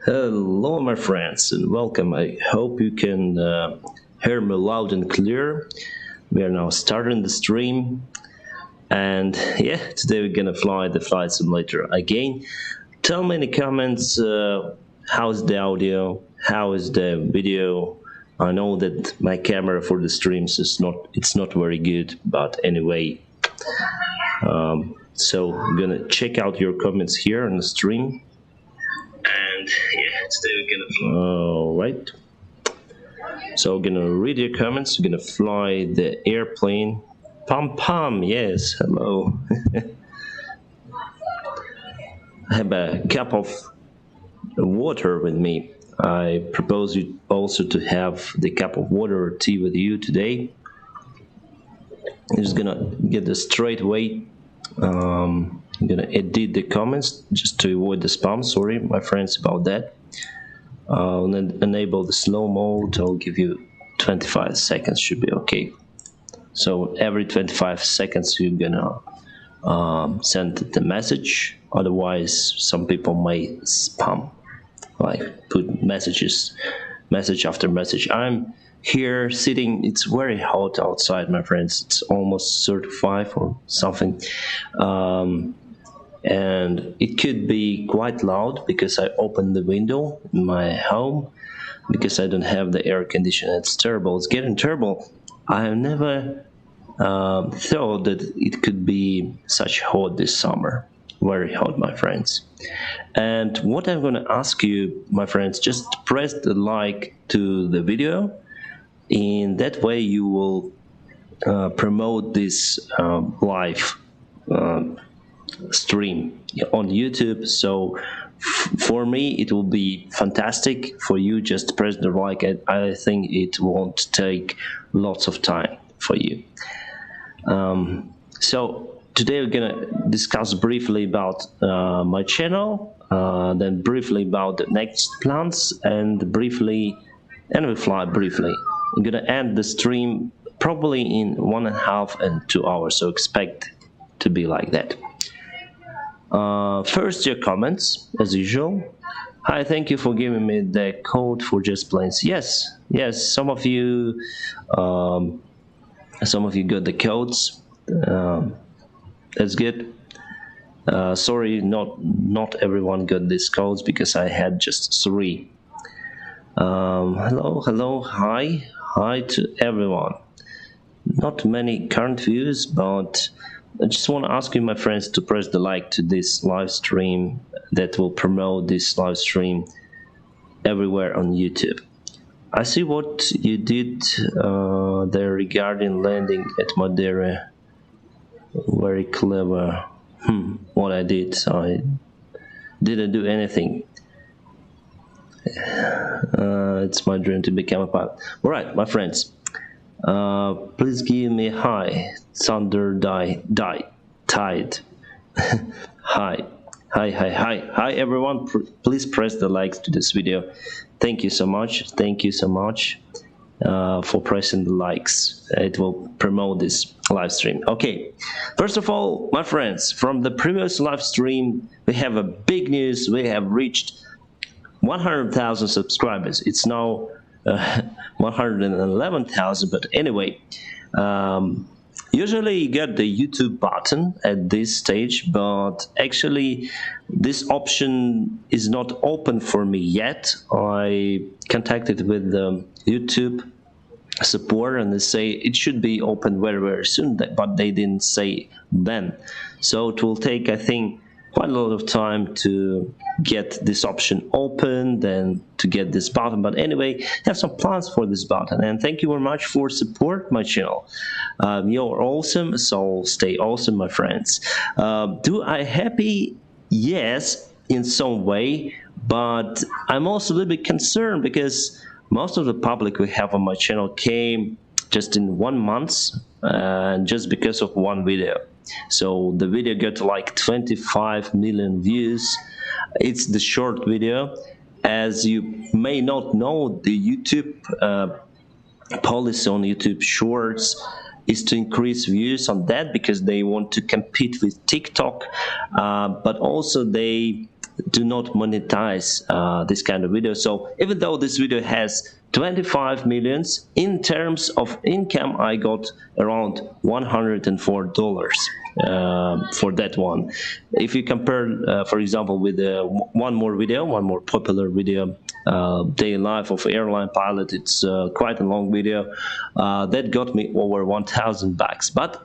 Hello, my friends, and welcome. I hope you can hear me loud and clear. We are now starting the stream, and yeah, today we're gonna fly the flight simulator again. Tell me in the comments how's the audio, how is the video. I know that my camera for the streams is not very good, but anyway. So I'm gonna check out your comments here on the stream. And yeah, today we're gonna fly. All right. So we're gonna read your comments. We're gonna fly the airplane. Pom pom, yes, hello. I have a cup of water with me. I propose you also to have the cup of water or tea with you today. I'm just gonna get the straight way. I'm gonna edit the comments just to avoid the spam. Sorry, my friends, about that. I'll enable the slow mode. I'll give you 25 seconds, should be okay. So every 25 seconds you're gonna send the message. Otherwise, some people may spam, like put message after message. I'm here sitting. It's very hot outside, my friends. It's almost 35 or something. And it could be quite loud because I opened the window in my home because I don't have the air conditioner. It's terrible. It's getting terrible. I have never thought that it could be such hot this summer. Very hot, my friends. And what I'm going to ask you, my friends, just press the like to the video. In that way, you will promote this live stream on YouTube. So for me, it will be fantastic. For you, just press the like. I think it won't take lots of time for you. So today we're gonna discuss briefly about my channel, then briefly about the next plans, and we fly briefly. I'm gonna end the stream probably in 1.5 and 2 hours, so expect to be like that. First, your comments, as usual. Hi, thank you for giving me the code for Just Planes. Yes, some of you got the codes. That's good. Sorry, not everyone got these codes because I had just 3. Hello, hi to everyone. Not many current views, but I just want to ask you, my friends, to press the like to this live stream. That will promote this live stream everywhere on YouTube. I see what you did there regarding landing at Madeira. Very clever. What I did, I didn't do anything. It's my dream to become a pilot. All right, my friends. Please give me hi. Thunder tide. Hi everyone. Please press the likes to this video. Thank you so much for pressing the likes. It will promote this live stream. Okay, first of all, my friends, from the previous live stream, we have a big news. We have reached 100,000 subscribers. It's now 111,000, but anyway, usually you get the YouTube button at this stage, but actually this option is not open for me yet. I contacted with the YouTube support and they say it should be open very soon, but they didn't say when. So it will take, I think, quite a lot of time to get this option open, then to get this button. But anyway, I have some plans for this button, and thank you very much for support my channel. You're awesome, so stay awesome, my friends. Do I happy? Yes, in some way, but I'm also a little bit concerned because most of the public we have on my channel came just in 1 month, and just because of one video. So the video got like 25 million views. It's the short video. As you may not know, the YouTube policy on YouTube Shorts is to increase views on that because they want to compete with TikTok, but also they do not monetize this kind of video. So even though this video has 25 millions, in terms of income, I got around $104 for that one. If you compare, for example, with one more popular video, day life of airline pilot, it's quite a long video, that got me over $1,000. But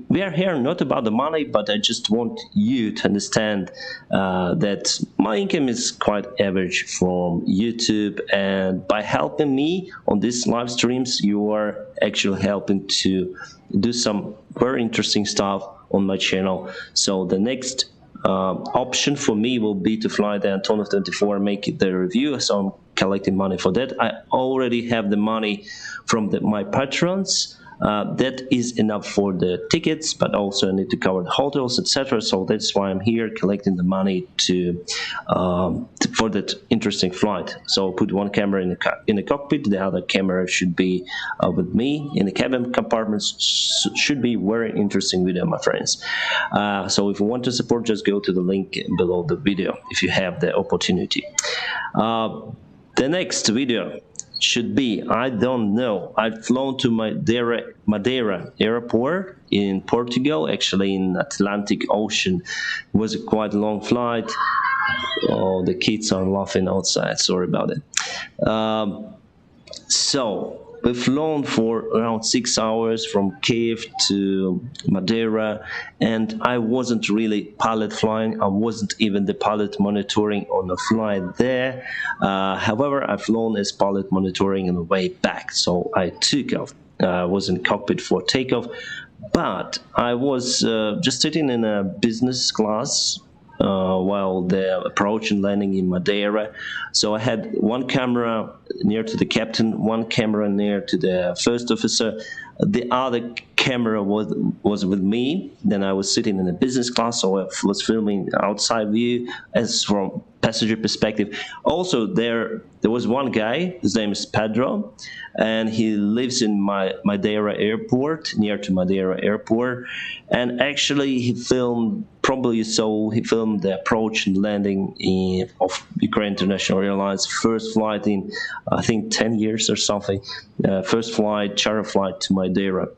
we are here not about the money, but I just want you to understand that my income is quite average from YouTube, and by helping me on these live streams, you are actually helping to do some very interesting stuff on my channel. So the next option for me will be to fly the Antonov 24 and make the review. So I'm collecting money for that. I already have the money from my patrons. That is enough for the tickets, but also I need to cover the hotels, etc. So that's why I'm here collecting the money for that interesting flight. So I'll put one camera in the cockpit, the other camera should be with me in the cabin compartments. Should be very interesting video, my friends. So if you want to support, just go to the link below the video if you have the opportunity. The next video should be, I don't know, I've flown to Madeira airport in Portugal, actually in Atlantic Ocean. It was a quite long flight. Oh, the kids are laughing outside, sorry about it. So we've flown for around 6 hours from Kiev to Madeira, and I wasn't really pilot flying. I wasn't even the pilot monitoring on the flight there. However, I've flown as pilot monitoring on the way back, so I took off. I was in cockpit for takeoff, but I was just sitting in a business class while the approach and landing in Madeira. So I had one camera near to the captain, one camera near to the first officer. The other camera was with me. Then I was sitting in the business class, so I was filming outside view as from passenger perspective. Also, there was one guy, his name is Pedro, and he lives in Madeira airport, near to Madeira airport. And actually, he filmed, probably you saw, he filmed the approach and landing of Ukraine International Airlines first flight in, I think, 10 years or something. First flight, charter flight to Madeira.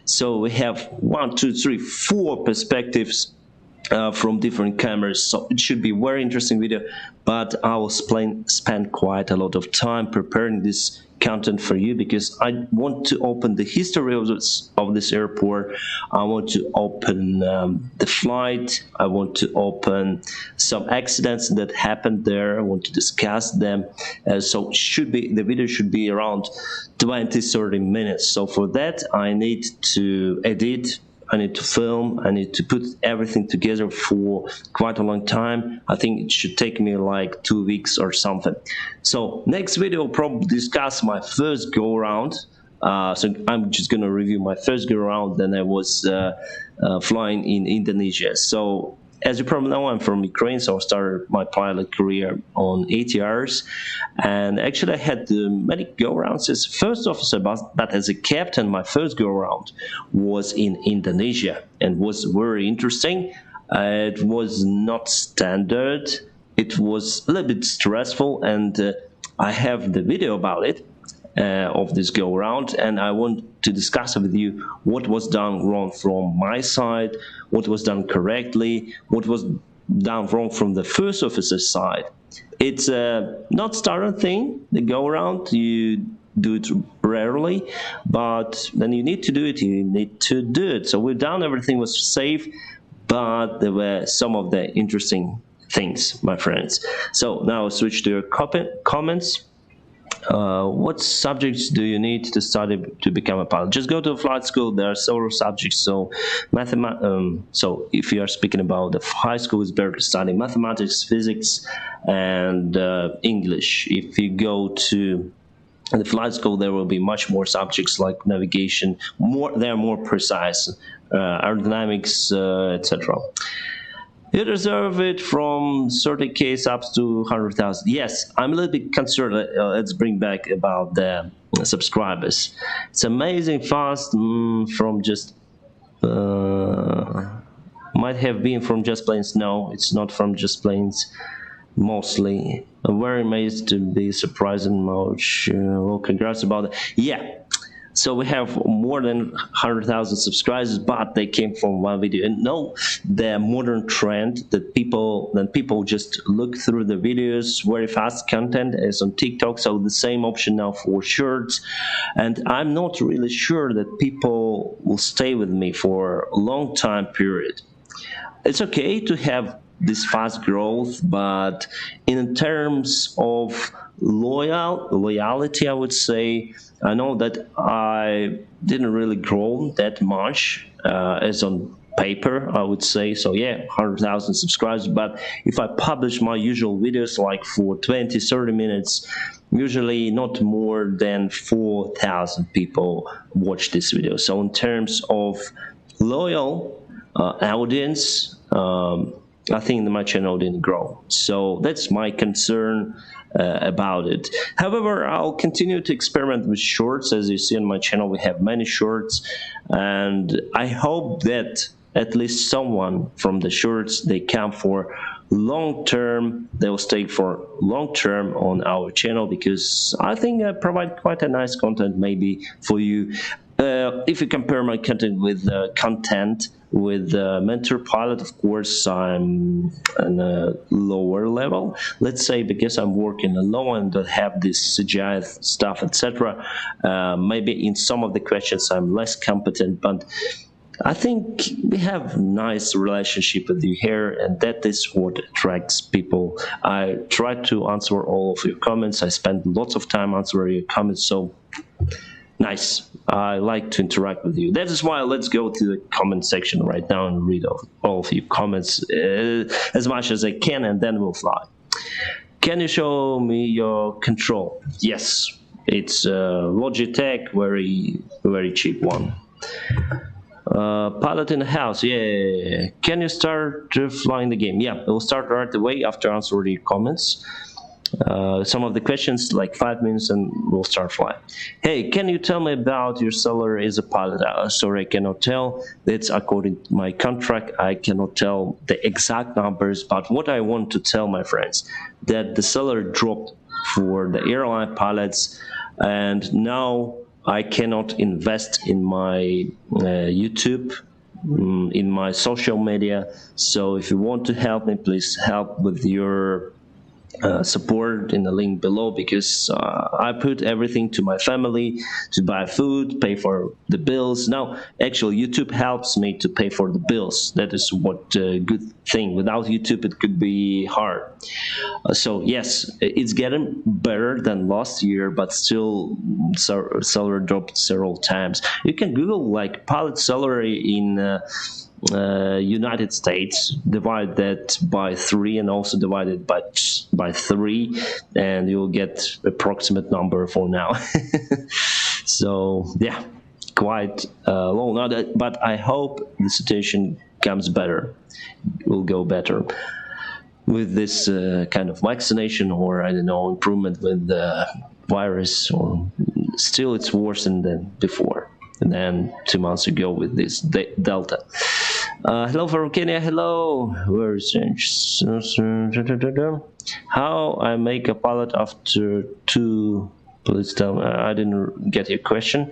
So we have 1, 2, 3, 4 perspectives from different cameras, so it should be a very interesting video, but I will spend quite a lot of time preparing this content for you because I want to open the history of this airport. I want to open the flight. I want to open some accidents that happened there. I want to discuss them. So the video should be around 20-30 minutes. So for that, I need to edit, I need to film, I need to put everything together for quite a long time. I think it should take me like 2 weeks or something. So next video will probably discuss my first go around. So I'm just gonna review my first go around. Then I was flying in Indonesia. So as you probably know, I'm from Ukraine, so I started my pilot career on ATRs, and actually I had many go-arounds as first officer, but as a captain, my first go-around was in Indonesia, and was very interesting. It was not standard, it was a little bit stressful, and I have the video about it. Of this go-around, and I want to discuss with you what was done wrong from my side, what was done correctly, what was done wrong from the first officer's side. It's a not standard thing, the go-around. You do it rarely, but then you need to do it, you need to do it. So we've done, everything was safe, but there were some of the interesting things, my friends. So now I'll switch to your comments. What subjects do you need to study to become a pilot? Just go to a flight school. There are several subjects. So so if you are speaking about the high school, it's better to study mathematics, physics, and English. If you go to the flight school, there will be much more subjects like navigation. They are more precise, aerodynamics, etc. You deserve it from 30K subs to 100,000. Yes, I'm a little bit concerned. Let's bring back about the subscribers. It's amazing fast from just might have been from Just Planes. No, it's not from Just Planes. Mostly, I'm very amazed to be surprised and much. Well, congrats about it. Yeah. So we have more than 100,000 subscribers, but they came from one video. And no, the modern trend that people just look through the videos, very fast content is on TikTok. So the same option now for shorts. And I'm not really sure that people will stay with me for a long time period. It's okay to have this fast growth, but in terms of loyalty, I would say, I know that I didn't really grow that much as on paper, I would say. So yeah, 100,000 subscribers, but if I publish my usual videos like for 20-30 minutes, usually not more than 4,000 people watch this video. So in terms of loyal audience, I think my channel didn't grow. So that's my concern about it. However, I'll continue to experiment with shorts. As you see on my channel, we have many shorts, and I hope that at least someone from the shorts, they come for long term, they will stay for long term on our channel, because I think I provide quite a nice content maybe for you. If you compare my content with content with Mentor Pilot, of course, I'm on a lower level, let's say, because I'm working alone and don't have this CGI stuff, etc. Maybe in some of the questions I'm less competent, but I think we have nice relationship with you here, and that is what attracts people. I try to answer all of your comments. I spend lots of time answering your comments, so nice. I like to interact with you. That is why let's go to the comment section right now and read all of your comments as much as I can, and then we'll fly. Can you show me your control? Yes, it's Logitech, very cheap one. Pilot in the house, yeah. Can you start flying the game? Yeah, we'll start right away after answering your comments. Some of the questions, like 5 minutes, and we'll start flying. Hey, can you tell me about your salary as a pilot? Sorry, I cannot tell. That's according to my contract. I cannot tell the exact numbers, but what I want to tell my friends, that the salary dropped for the airline pilots, and now I cannot invest in my YouTube, in my social media. So if you want to help me, please help with your support in the link below, because I put everything to my family to buy food, pay for the bills. Now, actually, YouTube helps me to pay for the bills. That is what good thing. Without YouTube, it could be hard. So yes, it's getting better than last year, but still salary dropped several times. You can Google like pilot salary in United States, divide that by 3 and also divide it by 3, and you'll get approximate number for now. So yeah, quite low now, but I hope the situation comes better, will go better with this kind of vaccination, or I don't know, improvement with the virus, or still it's worse than before, and then 2 months ago with this Delta. Hello from Kenya. Hello. Where is how I make a pilot after 2? Please tell me. I didn't get your question.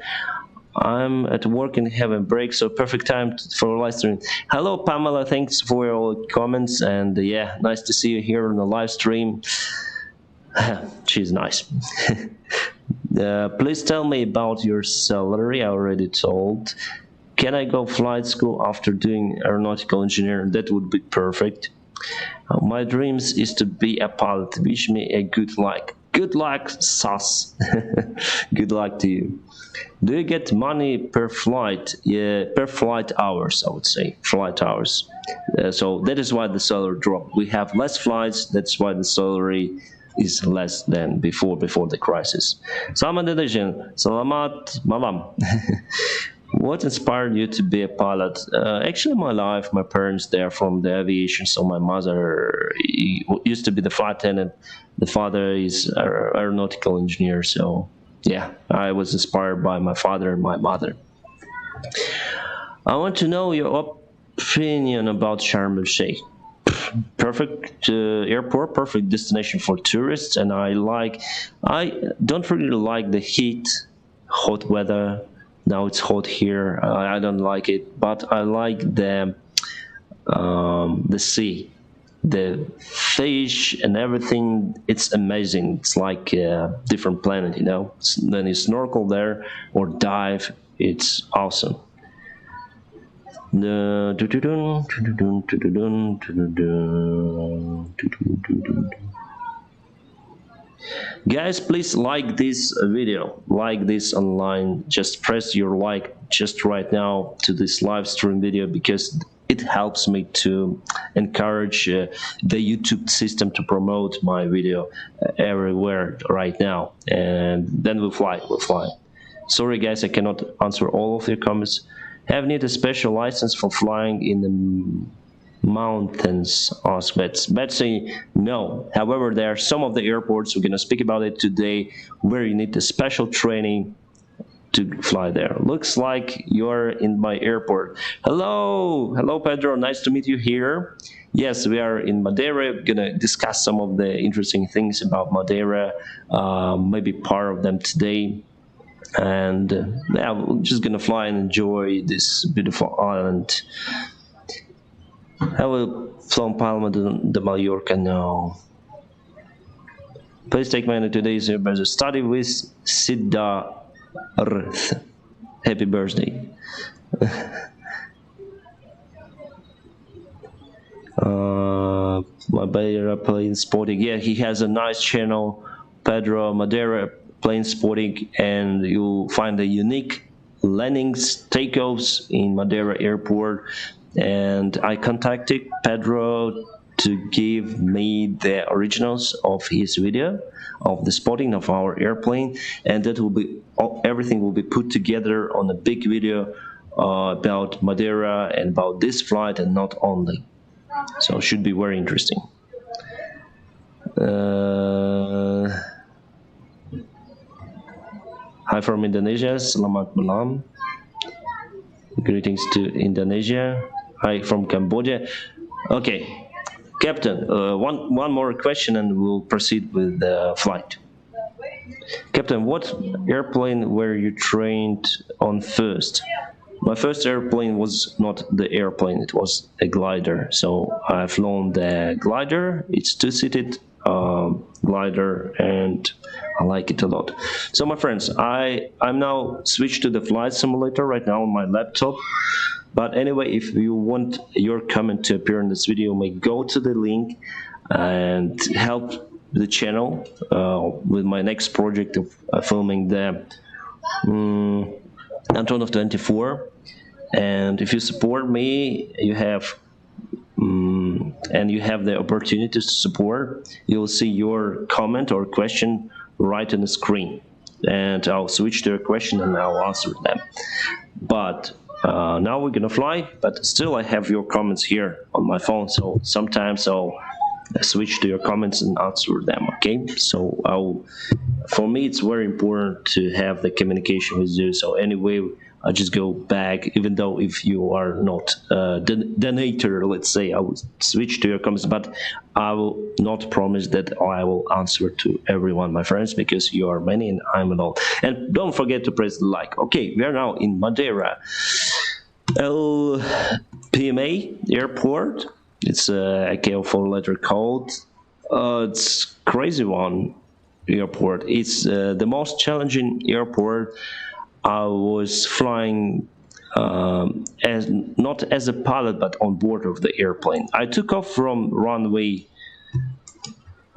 I'm at work and having break, so perfect time for live stream. Hello, Pamela. Thanks for your comments, and yeah, nice to see you here on the live stream. She's nice. Please tell me about your salary. I already told. Can I go flight school after doing aeronautical engineering? That would be perfect. My dreams is to be a pilot. Wish me a good luck. Good luck, sus. Good luck to you. Do you get money per flight? Yeah, per flight hours, I would say. Flight hours. So that is why the salary dropped. We have less flights. That's why the salary is less than before the crisis. Selamat datang, selamat malam. What inspired you to be a pilot? Actually, my life, my parents, they're from the aviation. So my mother used to be the flight attendant. The father is an aeronautical engineer. So yeah, I was inspired by my father and my mother. I want to know your opinion about Sharm el Sheikh. Perfect airport, perfect destination for tourists, and I don't really like the heat, hot weather. Now it's hot here. I don't like it, but I like the sea, the fish and everything. It's amazing. It's like a different planet, you know. Then you snorkel there or dive. It's awesome. Guys, please like this video, like this online. Just press your like just right now to this live stream video, because it helps me to encourage the YouTube system to promote my video everywhere right now. And then we'll fly. Sorry guys, I cannot answer all of your comments. Have need a special license for flying in the mountains? Ask Betsy. No. However, there are some of the airports, we're going to speak about it today, where you need a special training to fly there. Looks like you're in my airport. Hello Pedro, nice to meet you here. Yes, we are in Madeira. We're going to discuss some of the interesting things about Madeira, maybe part of them today. And yeah, we're just gonna fly and enjoy this beautiful island. I will from Palma de Mallorca now. Please take my today's birthday study with Siddharth. Happy birthday. Madeira Plane Sporting. Yeah, he has a nice channel, Pedro Madeira Plane Sporting, and you'll find the unique landings, takeoffs in Madeira Airport. And I contacted Pedro to give me the originals of his video of the spotting of our airplane, and that will be everything will be put together on a big video about Madeira and about this flight, and not only. So it should be very interesting. Hi from Indonesia, selamat malam. Greetings to Indonesia. Hi from Cambodia. Okay, Captain, one more question and we'll proceed with the flight. Captain, what airplane were you trained on first? My first airplane was not the airplane, it was a glider. So I've flown the glider. It's two-seated glider, and I like it a lot. So my friends, I'm now switched to the flight simulator right now on my laptop. But anyway, if you want your comment to appear in this video, you may go to the link and help the channel with my next project of filming the Antonov 24. And if you support me, you have the opportunity to support, you'll see your comment or question right on the screen, and I'll switch to your question and I'll answer them. But now we're gonna fly, but still I have your comments here on my phone, so sometimes I'll switch to your comments and answer them. Okay, so for me it's very important to have the communication with you. So anyway, I just go back, even though if you are not donator, let's say, I will switch to your comments, but I will not promise that I will answer to everyone, my friends, because you are many and I'm alone. And don't forget to press the like. Okay, we are now in Madeira LPMA airport. It's a ICAO 4-letter code. It's crazy one airport. It's the most challenging airport. I was flying not as a pilot, but on board of the airplane. I took off from runway.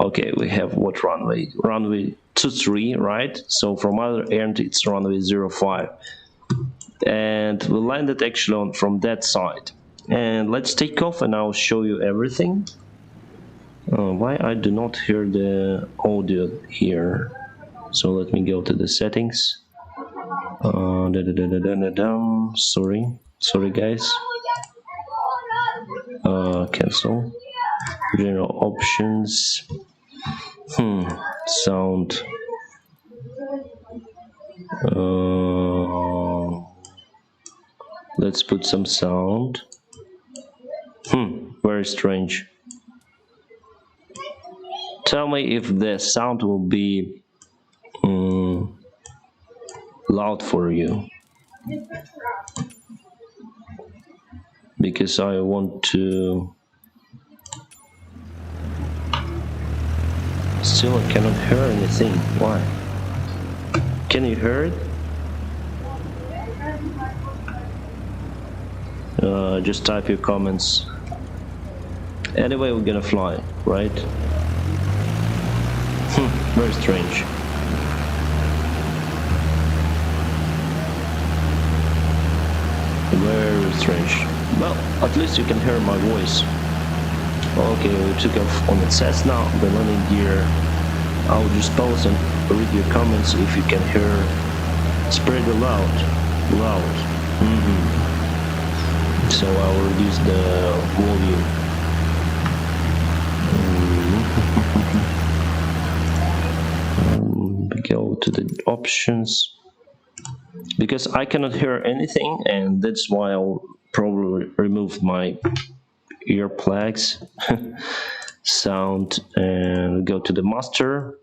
Okay, we have what runway? Runway 23, right? So from other end, it's runway 05. And we landed actually from that side. And let's take off and I'll show you everything. Why I do not hear the audio here? So let me go to the settings. Sorry guys. Cancel. General options. Sound. Let's put some sound. Very strange. Tell me if the sound will be loud for you, because I want to. Still, I cannot hear anything. Why? Can you hear it? Just type your comments. Anyway, we're gonna fly, right? Very strange. Very strange. Well, at least you can hear my voice. Okay, we took off on the Cessna, the landing gear. I'll just pause and read your comments if you can hear. Spread it loud. So I'll reduce the volume. Go to the options, because I cannot hear anything, and that's why I'll probably remove my earplugs. Sound, and go to the master,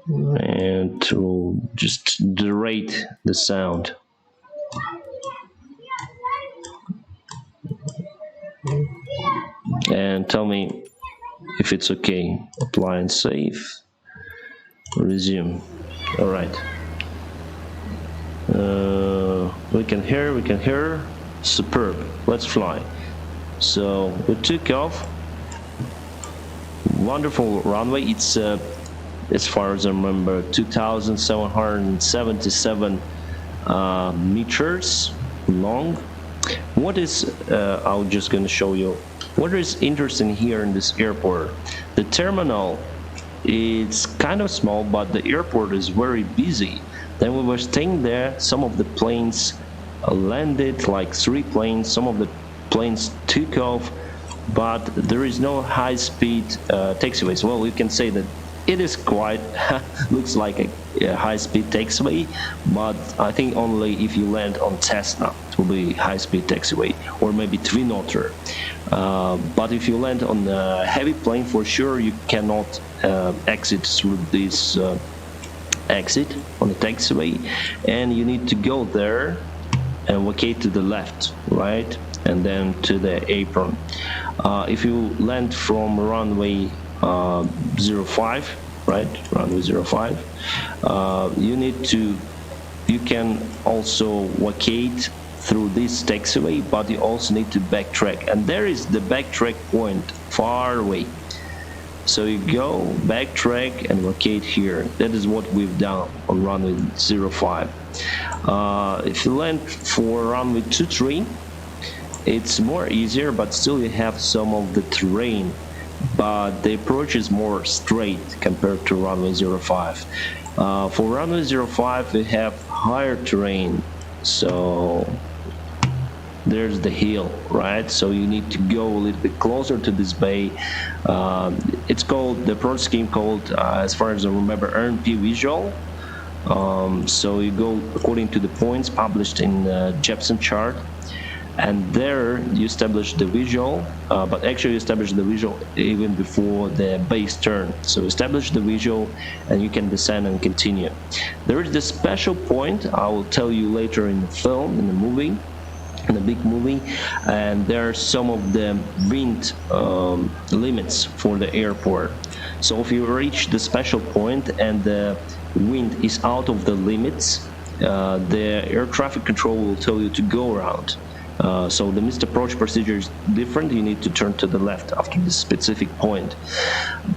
and to just rate the sound. And tell me if it's okay. Apply and save. Resume. All right. We can hear. Superb. Let's fly. So we took off. Wonderful runway. It's as far as I remember, 2,777 meters long. What is I'm just going to show you what is interesting here in this airport. The terminal, it's kind of small, but the airport is very busy. Then we were staying there. Some of the planes landed, like 3 planes. Some of the planes took off, but there is no high-speed taxiways. Well, you can say that it is quite looks like a high-speed taxiway, but I think only if you land on Cessna it will be high-speed taxiway, or maybe Twin Otter. But if you land on a heavy plane, for sure you cannot exit through this exit on the taxiway, and you need to go there and vacate to the left, right, and then to the apron. If you land from runway 05, right, runway 05, you can also vacate through this taxiway, but you also need to backtrack, and there is the backtrack point far away. So you go backtrack and vacate here. That is what we've done on runway 05. If you land for runway 23, it's more easier, but still you have some of the terrain, but the approach is more straight compared to runway 05. For runway 05 we have higher terrain, so there's the hill, right? So you need to go a little bit closer to this bay. It's called, the approach scheme called, as far as I remember, RNP visual. So you go according to the points published in the Jepson chart, and there you establish the visual, but actually you establish the visual even before the base turn. So establish the visual and you can descend and continue. There is the special point, I will tell you later in the film, in the movie, in the big movie, and there are some of the wind limits for the airport. So if you reach the special point and the wind is out of the limits, the air traffic control will tell you to go around. So the missed approach procedure is different. You need to turn to the left after this specific point.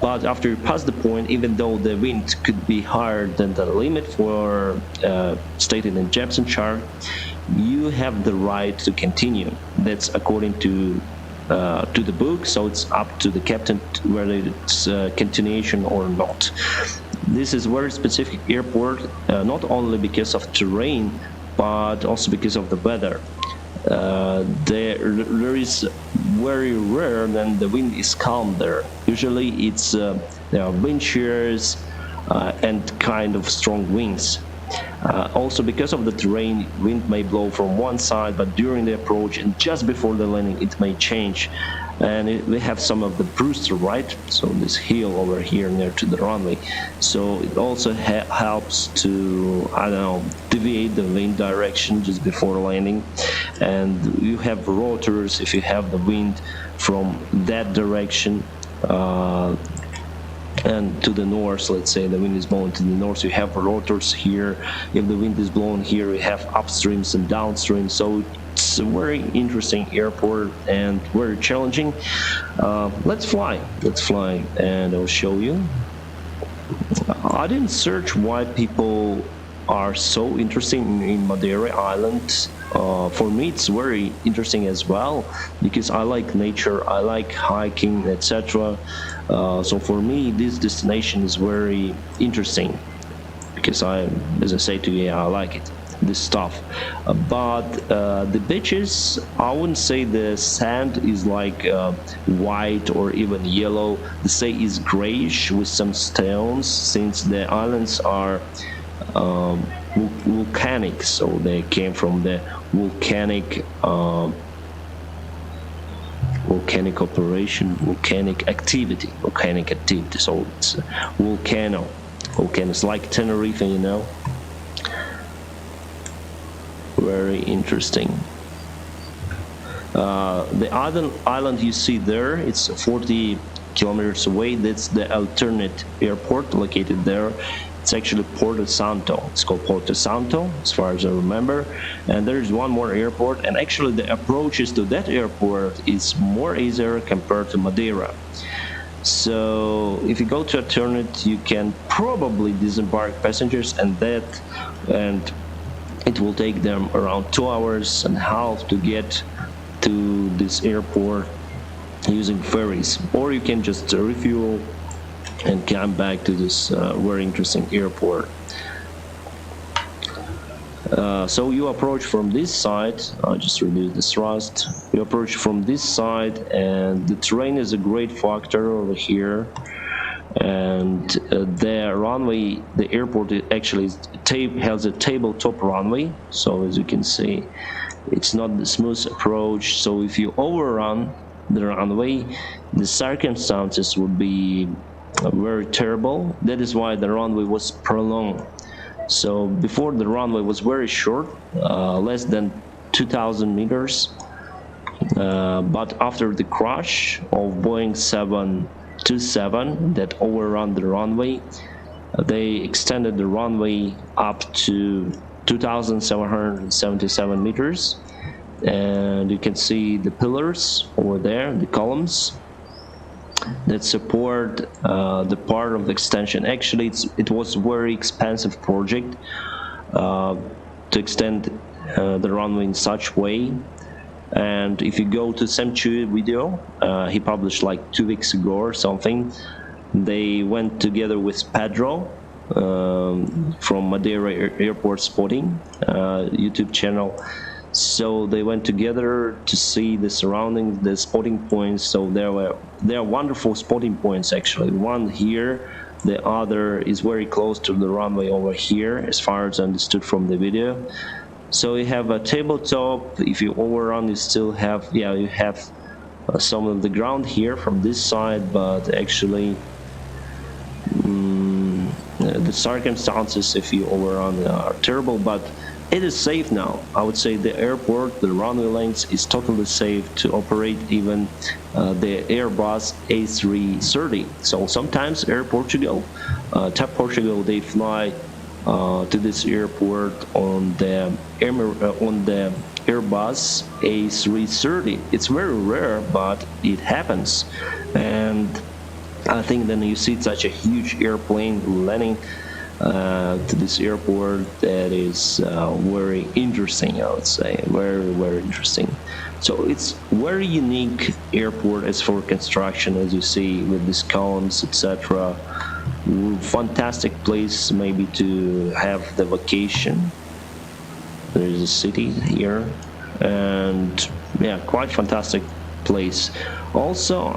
But after you pass the point, even though the wind could be higher than the limit for stated in Jepson chart, you have the right to continue. That's according to the book, so it's up to the captain whether it's continuation or not. This is very specific airport, not only because of terrain, but also because of the weather. There is very rare that the wind is calm there. Usually it's there are wind shears and kind of strong winds. Also because of the terrain, wind may blow from one side, but during the approach and just before the landing it may change. And we have some of the Brewster, right? So this hill over here near to the runway. So it also helps to, I don't know, deviate the wind direction just before landing. And you have rotors if you have the wind from that direction. And to the north, let's say the wind is blowing to the north, you have rotors here. If the wind is blowing here, you have upstreams and downstreams. So it's a very interesting airport and very challenging. Let's fly and I'll show you. I didn't search why people are so interested in Madeira Island. For me it's very interesting as well, because I like nature, I like hiking, etc. So for me this destination is very interesting, because as I say to you, I like it, this stuff. But the beaches, I wouldn't say the sand is like white or even yellow. The sea is grayish with some stones, since the islands are volcanic, so they came from the volcanic operation, volcanic activity. So it's volcanoes like Tenerife, you know. Very interesting. The island you see there, it's 40 kilometers away. That's the alternate airport located there. It's actually Porto Santo. It's called Porto Santo, as far as I remember. And there's one more airport, and actually the approaches to that airport is more easier compared to Madeira. So if you go to alternate, you can probably disembark passengers, and it will take them around 2 hours and a half to get to this airport using ferries, or you can just refuel and come back to this very interesting airport. So you approach from this side. I'll just reduce the thrust. You approach from this side, and the terrain is a great factor over here. And the runway, the airport actually has a tabletop runway. So as you can see, it's not the smooth approach. So if you overrun the runway, the circumstances would be very terrible. That is why the runway was prolonged. So before, the runway was very short, less than 2,000 meters, but after the crash of Boeing 727 that overran the runway, they extended the runway up to 2,777 meters, and you can see the pillars over there, the columns that support the part of the extension. Actually, it was a very expensive project to extend the runway in such way. And if you go to Sam Chu video, he published like 2 weeks ago or something, they went together with Pedro from Madeira Airport Spotting YouTube channel. So they went together to see the surroundings, the spotting points. So there are wonderful spotting points actually. One here, the other is very close to the runway over here, as far as I understood from the video. So you have a tabletop. If you overrun, you still have, you have some of the ground here from this side, but actually the circumstances if you overrun are terrible. But it is safe now. I would say the airport, the runway length is totally safe to operate, even the Airbus A330. So sometimes Air Portugal, TAP Portugal, they fly to this airport on the Airbus A330. It's very rare, but it happens. And I think then you see such a huge airplane landing to this airport, that is very interesting. I would say very interesting. So it's very unique airport as for construction, as you see with these columns, etc. Fantastic place maybe to have the vacation. There is a city here, and yeah, quite fantastic place. Also,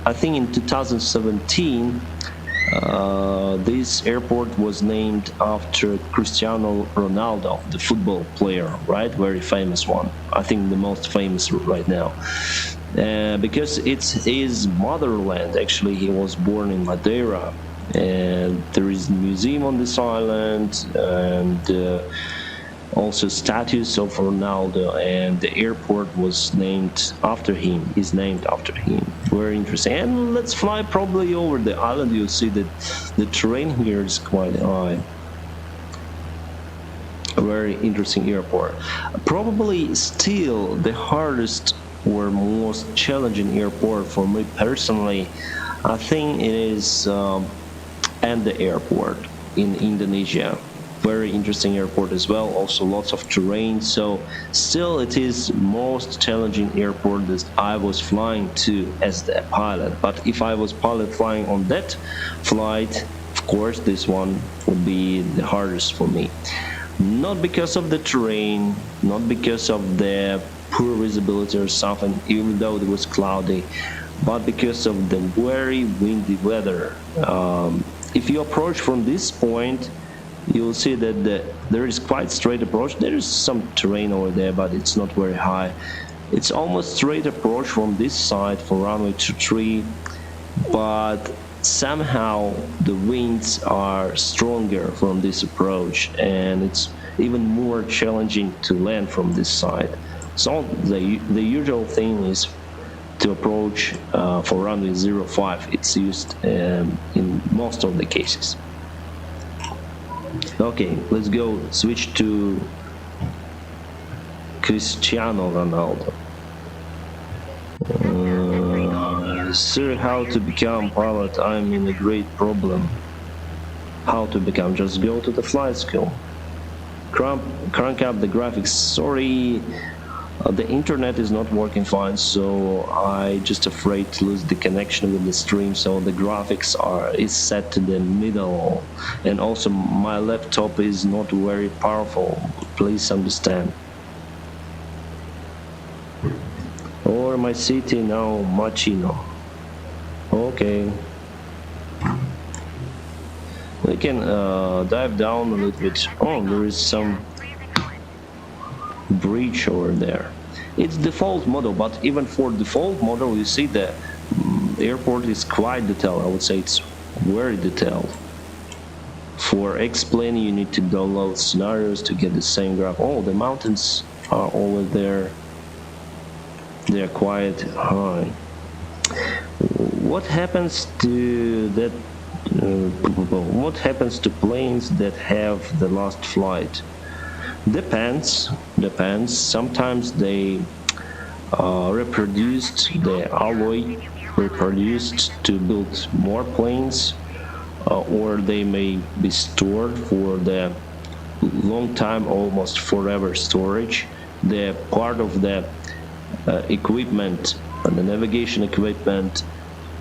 I think in 2017, this airport was named after Cristiano Ronaldo, the football player, right? Very famous one. I think the most famous right now. Because it's his motherland. Actually, he was born in Madeira, and there is a museum on this island, and also statues of Ronaldo, and the airport was named after him. Is named after him. Very interesting. And let's fly probably over the island. You'll see that the terrain here is quite high. A very interesting airport. Probably still the hardest or most challenging airport for me personally, I think it is Ande Airport in Indonesia. Very interesting airport as well, also lots of terrain, so still it is most challenging airport that I was flying to as the pilot. But if I was pilot flying on that flight, of course this one would be the hardest for me. Not because of the terrain, not because of the poor visibility or something, even though it was cloudy, but because of the very windy weather. If you approach from this point, you will see that there is quite straight approach. There is some terrain over there, but it's not very high. It's almost straight approach from this side for runway 23, but somehow the winds are stronger from this approach, and it's even more challenging to land from this side. So the usual thing is to approach for runway 05. It's used in most of the cases. Okay, let's go switch to Cristiano Ronaldo. Sir, how to become pilot? I'm in a great problem. How to become? Just go to the flight school. Crank up the graphics. Sorry, the internet is not working fine, so I just afraid to lose the connection with the stream. So the graphics is set to the middle, and also my laptop is not very powerful. Please understand. Or my city now, Machino. Okay. We can dive down a little bit. Oh, there is some bridge over there. It's default model, but even for default model, you see the airport is quite detailed. I would say it's very detailed. For explaining, you need to download scenarios to get the same graph. Oh, the mountains are over there. They are quite high. What happens to that? What happens to planes that have the last flight? Depends. Sometimes they reproduced the alloy, reproduced to build more planes, or they may be stored for the long time, almost forever storage. The part of the equipment, the navigation equipment,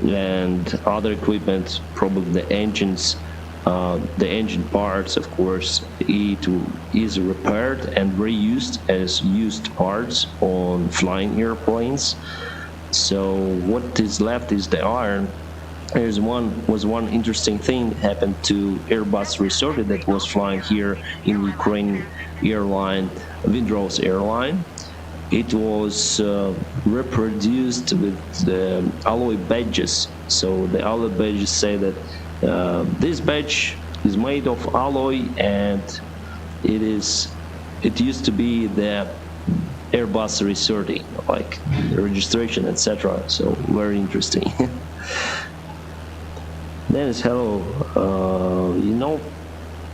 and other equipment, probably the engines, the engine parts, of course, it is repaired and reused as used parts on flying airplanes. So what is left is the iron. There's one interesting thing happened to Airbus Resort that was flying here in Ukraine airline, Windrose airline. It was reproduced with the alloy badges. So the alloy badges say that this badge is made of alloy, and it used to be the Airbus Resort, like the registration, etc. So very interesting. Dennis, hello.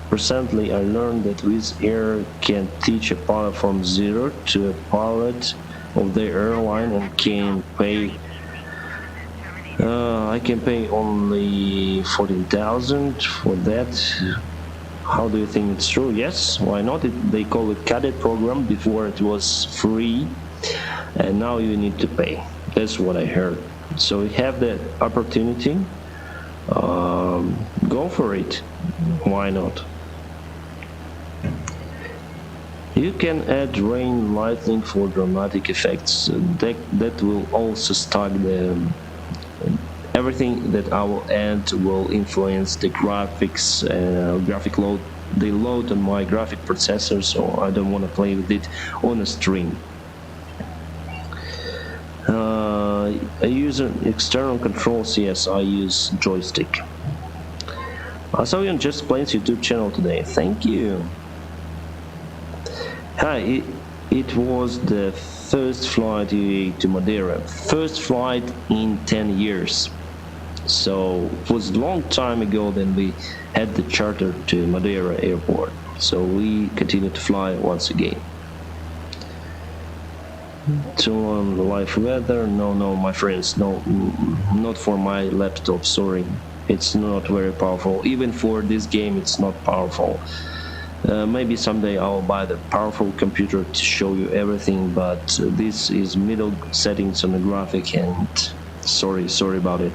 Recently I learned that Wizz Air can teach a pilot from zero to a pilot of their airline and can pay. I can pay only 14,000 for that. How do you think it's true? Yes, why not? They call it cadet program. Before it was free, and now you need to pay. That's what I heard. So you have the opportunity. Go for it. Why not? You can add rain, lightning for dramatic effects. That will also stack everything that I will add will influence the graphics, graphic load, the load on my graphic processor, so I don't want to play with it on a stream. I use external controls. Yes, I use joystick. I saw you on Just Plane's YouTube channel today. Thank you. Hi, it was the first flight to Madeira. First flight in 10 years. So it was a long time ago then we had the charter to Madeira airport. So we continue to fly once again. Too on live weather? No, my friends, no, not for my laptop, sorry. It's not very powerful. Even for this game, it's not powerful. Maybe someday I'll buy the powerful computer to show you everything, but this is middle settings on the graphic, and sorry about it.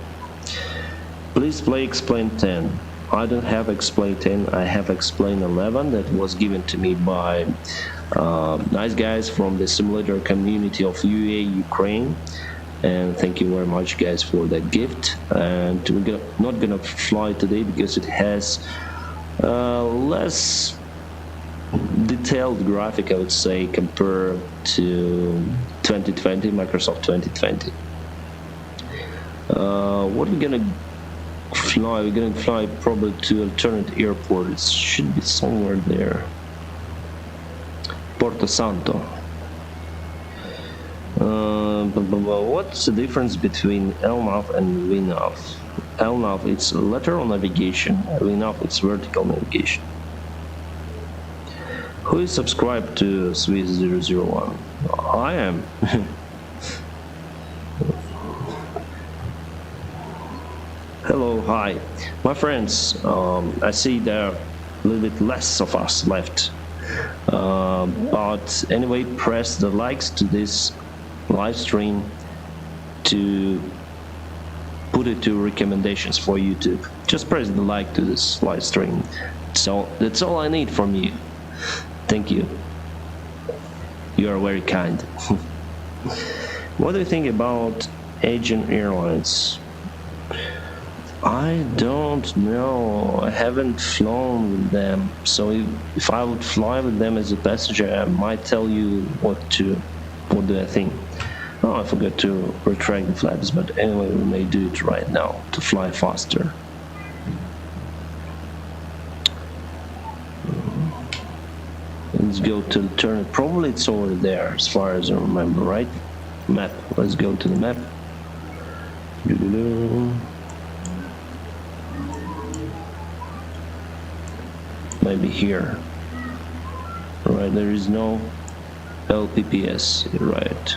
Please play Explain 10. I don't have Explain 10, I have Explain 11 that was given to me by nice guys from the simulator community of UA Ukraine, and thank you very much guys for that gift. And we're not gonna fly today because it has less detailed graphic, I would say, compared to 2020, Microsoft 2020. What are we gonna fly? We're gonna fly probably to alternate airport. It should be somewhere there. Porto Santo. What's the difference between LNAV and VNAV? LNAV, it's lateral navigation. VNAV, it's vertical navigation. Who is subscribed to Swiss001? I am. Hello, hi. My friends, I see there are a little bit less of us left. But anyway, press the likes to this live stream to put it to recommendations for YouTube. Just press the like to this live stream. So that's all I need from you. Thank you. You are very kind. What do you think about Asian Airlines? I don't know. I haven't flown with them. So if I would fly with them as a passenger, I might tell you what do I think. Oh, I forgot to retract the flaps, but anyway, we may do it right now to fly faster. Let's go to the turn. Probably it's over there, as far as I remember, right? Map. Let's go to the map. Maybe here. Right, there is no LPPS, right?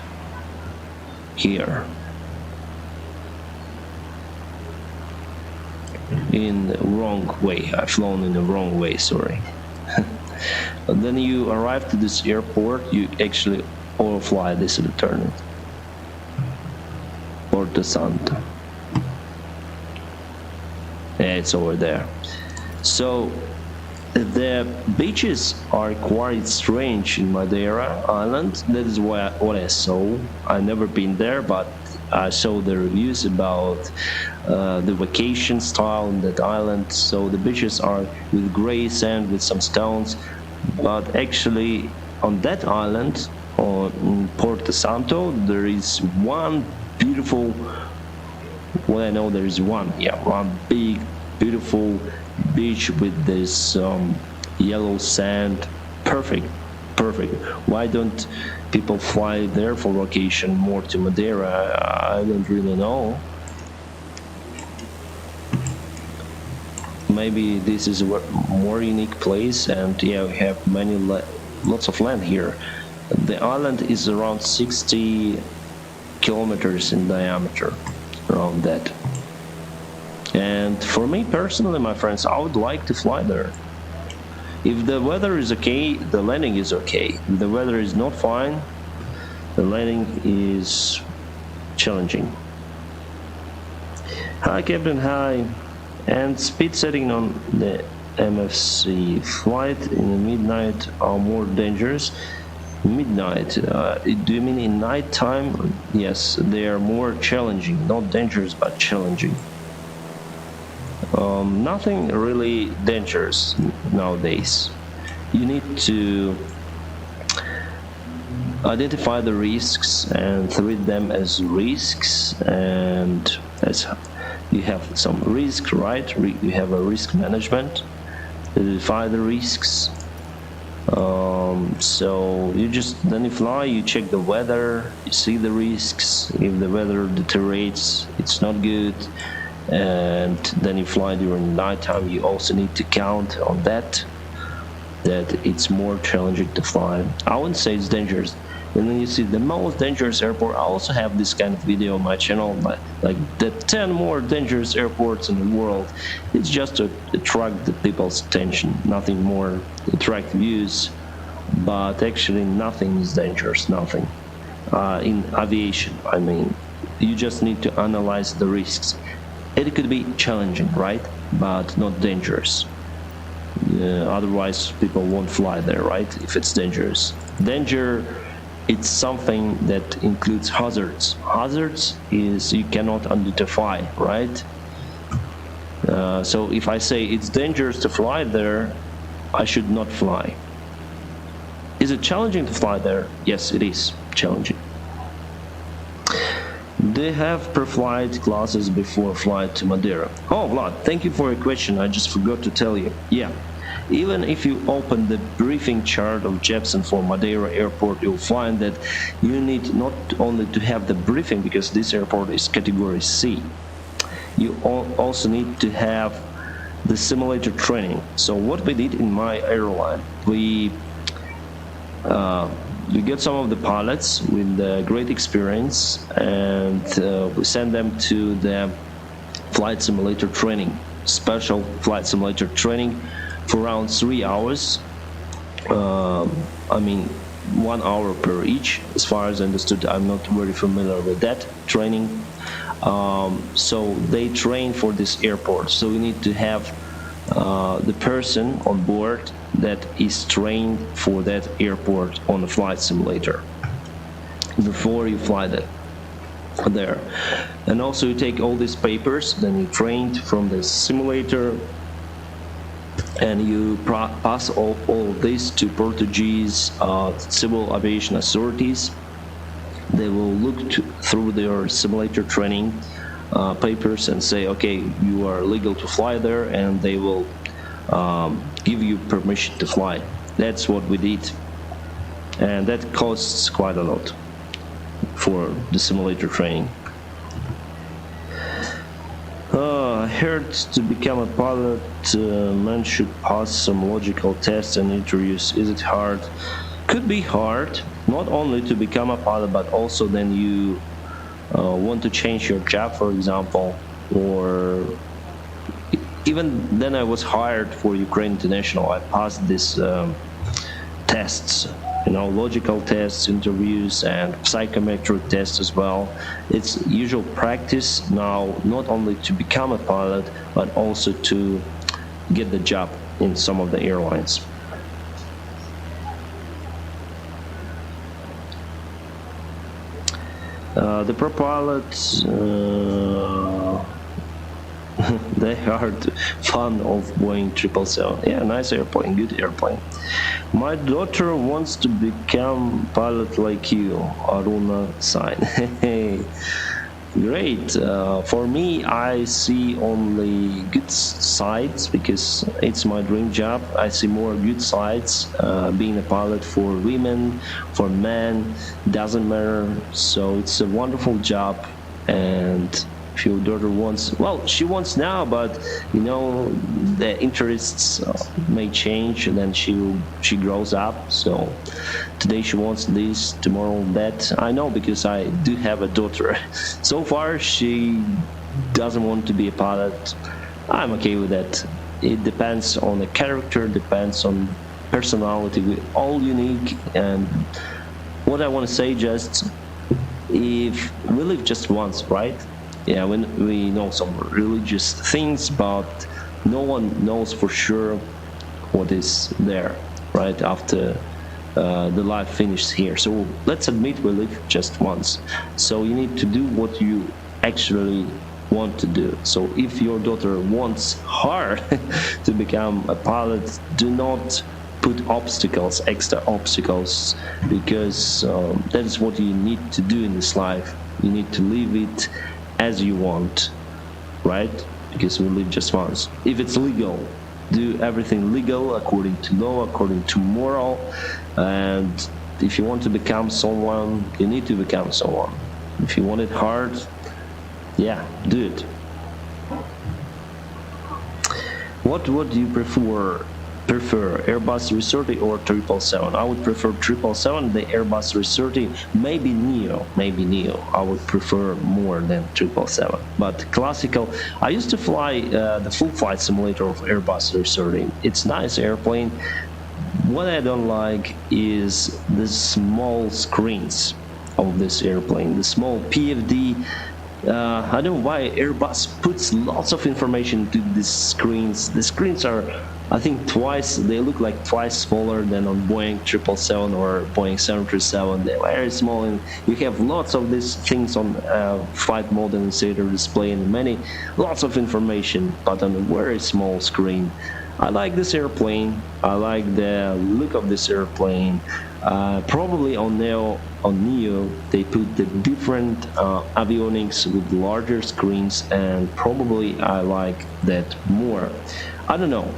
Here. In the wrong way. I've flown in the wrong way, sorry. And then you arrive to this airport, you actually overfly this alternate. Porto Santo. Yeah, it's over there. So the beaches are quite strange in Madeira Island. That is what I saw. I've never been there, but I saw the reviews about the vacation style in that island. So the beaches are with gray sand with some stones, but actually on that island, on Porto Santo, there is one beautiful, well, I know there is one big beautiful beach with this yellow sand. Perfect. Why don't people fly there for vacation more to Madeira? I don't really know. Maybe this is a more unique place, and yeah, we have lots of land here. The island is around 60 kilometers in diameter, around that. And for me personally, my friends, I would like to fly there. If the weather is okay, the landing is okay. If the weather is not fine, the landing is challenging. Hi Captain, hi. And speed setting on the MFC flight in the midnight are more dangerous. Midnight, do you mean in night time? Yes, they are more challenging, not dangerous but challenging. Nothing really dangerous nowadays. You need to identify the risks and treat them as risks, and as you have some risk, right? You have a risk management, identify the risks. So then you fly, you check the weather, you see the risks. If the weather deteriorates, it's not good, and then you fly during nighttime. You also need to count on that it's more challenging to fly. I wouldn't say it's dangerous. And then you see the most dangerous airport. I also have this kind of video on my channel, like the 10 more dangerous airports in the world. It's just to attract the people's attention, nothing more, attract views, but actually nothing is dangerous, nothing. In aviation, I mean, you just need to analyze the risks. It could be challenging, right? But not dangerous. Otherwise, people won't fly there, right? If it's dangerous. Danger, it's something that includes hazards. Hazards is you cannot identify, right? So if I say it's dangerous to fly there, I should not fly. Is it challenging to fly there? Yes, it is challenging. They have pre-flight classes before flight to Madeira. Oh, Vlad, thank you for your question. I just forgot to tell you. Yeah. Even if you open the briefing chart of Jepsen for Madeira airport, you'll find that you need not only to have the briefing, because this airport is category C, you also need to have the simulator training. So what we did in my airline, we get some of the pilots with great experience, and we send them to the flight simulator training, special flight simulator training, for around 3 hours. I mean 1 hour per each, as far as I understood. I'm not very familiar with that training. So they train for this airport, so you need to have the person on board that is trained for that airport on the flight simulator before you fly there. And also you take all these papers, then you trained from the simulator, and you pass all this to Portuguese civil aviation authorities. They will look through their simulator training papers and say, okay, you are legal to fly there, and they will give you permission to fly. That's what we did, and that costs quite a lot for the simulator training. I heard to become a pilot, man should pass some logical tests and interviews. Is it hard? Could be hard, not only to become a pilot, but also then you want to change your job, for example, or even then I was hired for Ukraine International. I passed these tests, logical tests, interviews, and psychometric tests as well. It's usual practice now, not only to become a pilot, but also to get the job in some of the airlines. The pro pilots, they are fond of Boeing 777. Yeah, nice airplane, good airplane. My daughter wants to become pilot like you, Aruna sign. Great. For me, I see only good sides, because it's my dream job. I see more good sides. Being a pilot for women, for men, doesn't matter. So it's a wonderful job, and if your daughter wants, well, she wants now, but the interests may change, and then she grows up. So today she wants this, tomorrow that. I know, because I do have a daughter. So far she doesn't want to be a pilot. I'm okay with that. It depends on the character, depends on personality. We're all unique, and what I want to say, just if we live just once, right? Yeah, when we know some religious things, but no one knows for sure what is there right after the life finishes here. So let's admit we live just once, so you need to do what you actually want to do. So if your daughter wants her to become a pilot, do not put obstacles, extra obstacles, because that is what you need to do in this life. You need to live it as you want, right? Because we live just once. If it's legal, do everything legal, according to law, according to moral. And if you want to become someone, you need to become someone. If you want it hard, yeah, do it. What would you prefer, Airbus 330 or 777? I would prefer 777, the Airbus 330, maybe Neo. I would prefer more than 777. But classical, I used to fly the full flight simulator of Airbus 330. It's nice airplane. What I don't like is the small screens of this airplane, the small PFD. I don't know why Airbus puts lots of information to these screens. The screens are, I think, they look like twice smaller than on Boeing 777 or Boeing 737. They're very small, and you have lots of these things on flight mode and insider display, and lots of information, but on a very small screen. I like this airplane. I like the look of this airplane. Probably on Neo, they put the different avionics with larger screens, and probably I like that more. I don't know.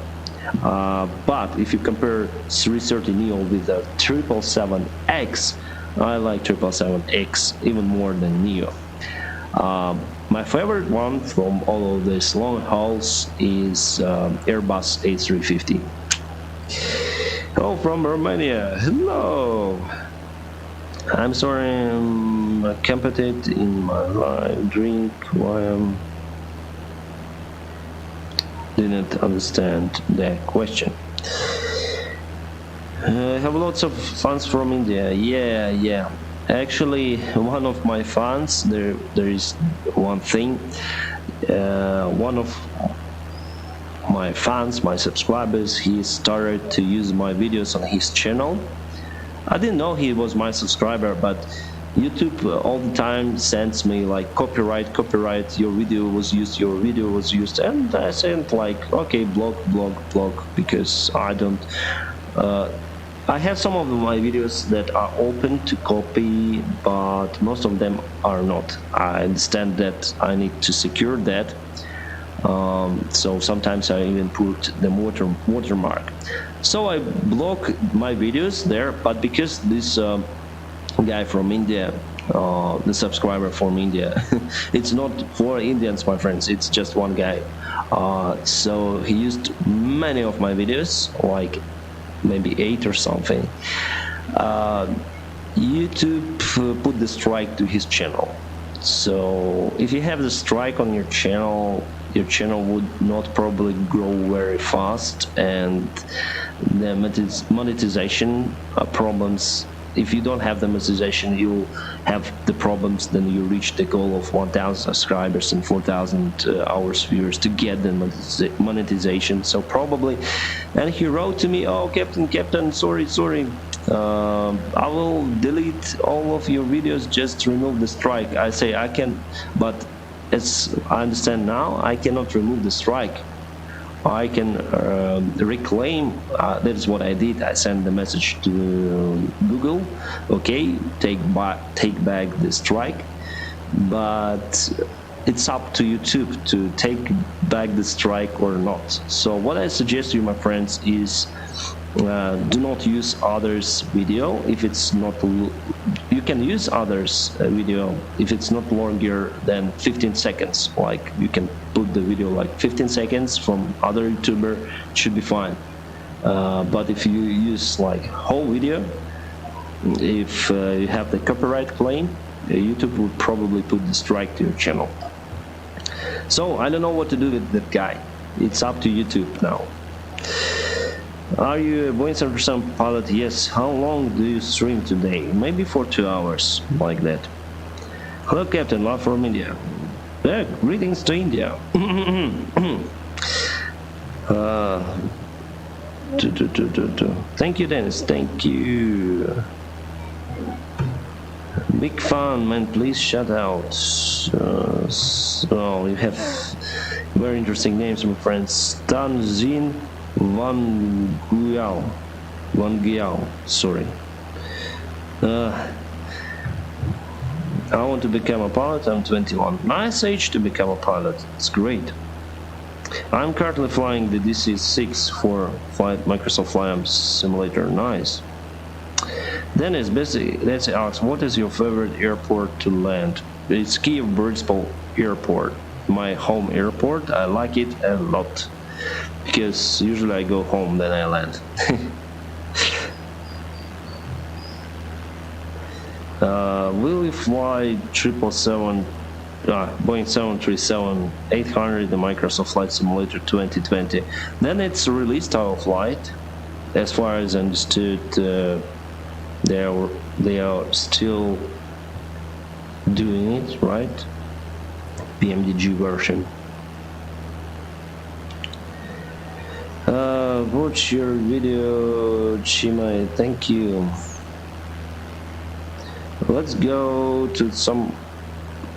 But if you compare 330 Neo with the 777X, I like 777X even more than Neo. My favorite one from all of these long hauls is Airbus A350. Oh, from Romania. Hello. I'm sorry, I'm competent in my life. Drink while didn't understand the question. I have lots of fans from India. Yeah. Actually, one of my fans, there is one thing. One of my fans, my subscribers, he started to use my videos on his channel. I didn't know he was my subscriber, but YouTube all the time sends me like copyright, your video was used, and I said like, okay, block, because I don't I have some of my videos that are open to copy, but most of them are not. I understand that I need to secure that, so sometimes I even put the watermark. So I block my videos there, but because this guy from India, the subscriber from India, it's not for Indians, my friends, it's just one guy. So he used many of my videos, like maybe 8 or something. YouTube put the strike to his channel. So if you have the strike on your channel would not probably grow very fast, and the monetization problems. If you don't have the monetization, you have the problems. Then you reach the goal of 1,000 subscribers and 4,000 hours viewers to get the monetization. So probably, and he wrote to me, "Oh, Captain, sorry. I will delete all of your videos. Just remove the strike." I say I can, but as I understand now, I cannot remove the strike. I can reclaim. That is what I did. I sent the message to Google. Okay, take back the strike, but it's up to YouTube to take back the strike or not. So what I suggest to you, my friends, is do not use others' video if it's not. You can use others' video if it's not longer than 15 seconds. Like you can put the video like 15 seconds from other YouTuber, it should be fine. But if you use like whole video, if you have the copyright claim, YouTube will probably put the strike to your channel. So I don't know what to do with that guy. It's up to YouTube now. Are you a Boeing 747 pilot? Yes. How long do you stream today? Maybe for 2 hours, like that. Hello, Captain. Love from India. Yeah, greetings to India. Uh, Thank you, Dennis. Thank you. Big fan, man. Please shout out. So you have very interesting names, my friends. Stan Zin Van Gyao. Sorry. I want to become a pilot. I'm 21. Nice age to become a pilot. It's great. I'm currently flying the DC-6 for Microsoft Flight Simulator. Nice. Dennis, let's ask, what is your favorite airport to land? It's Kiev Boryspil Airport, my home airport. I like it a lot because usually I go home, then I land. Will we fly 777, Boeing 737-800, the Microsoft Flight Simulator 2020? Then it's a release style flight. As far as I understood, they are still doing it, right? PMDG version. Watch your video, Chimay. Thank you. Let's go to some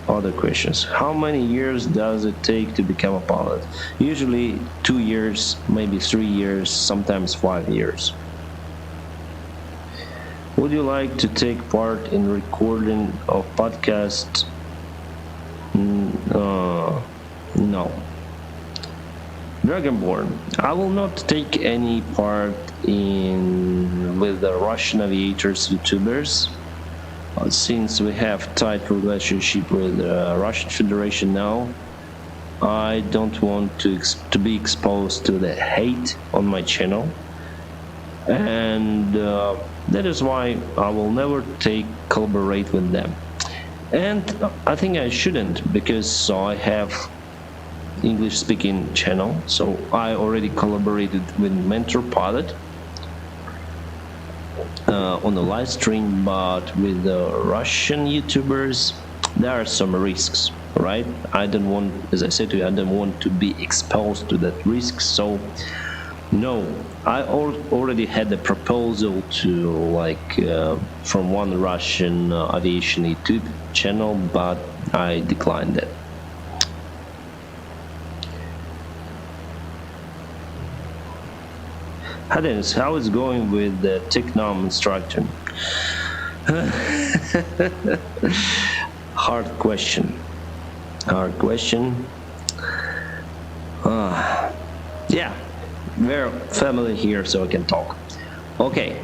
other questions. How many years does it take to become a pilot? Usually 2 years, maybe 3 years, sometimes 5 years. Would you like to take part in recording of podcast? No. Dragonborn, I will not take any part with the Russian aviators YouTubers. Since we have tight relationship with the Russian Federation now, I don't want to be exposed to the hate on my channel, and that is why I will never collaborate with them. And I think I shouldn't, because I have English speaking channel, so I already collaborated with Mentor Pilot on the live stream, but with the Russian YouTubers there are some risks, right? I don't want, as I said to you, I don't want to be exposed to that risk. So no, I already had a proposal to from one Russian aviation YouTube channel, but I declined that. Hi Dennis, how is going with the Technom instructor? Hard question. Yeah, we're family here, so I can talk. Okay,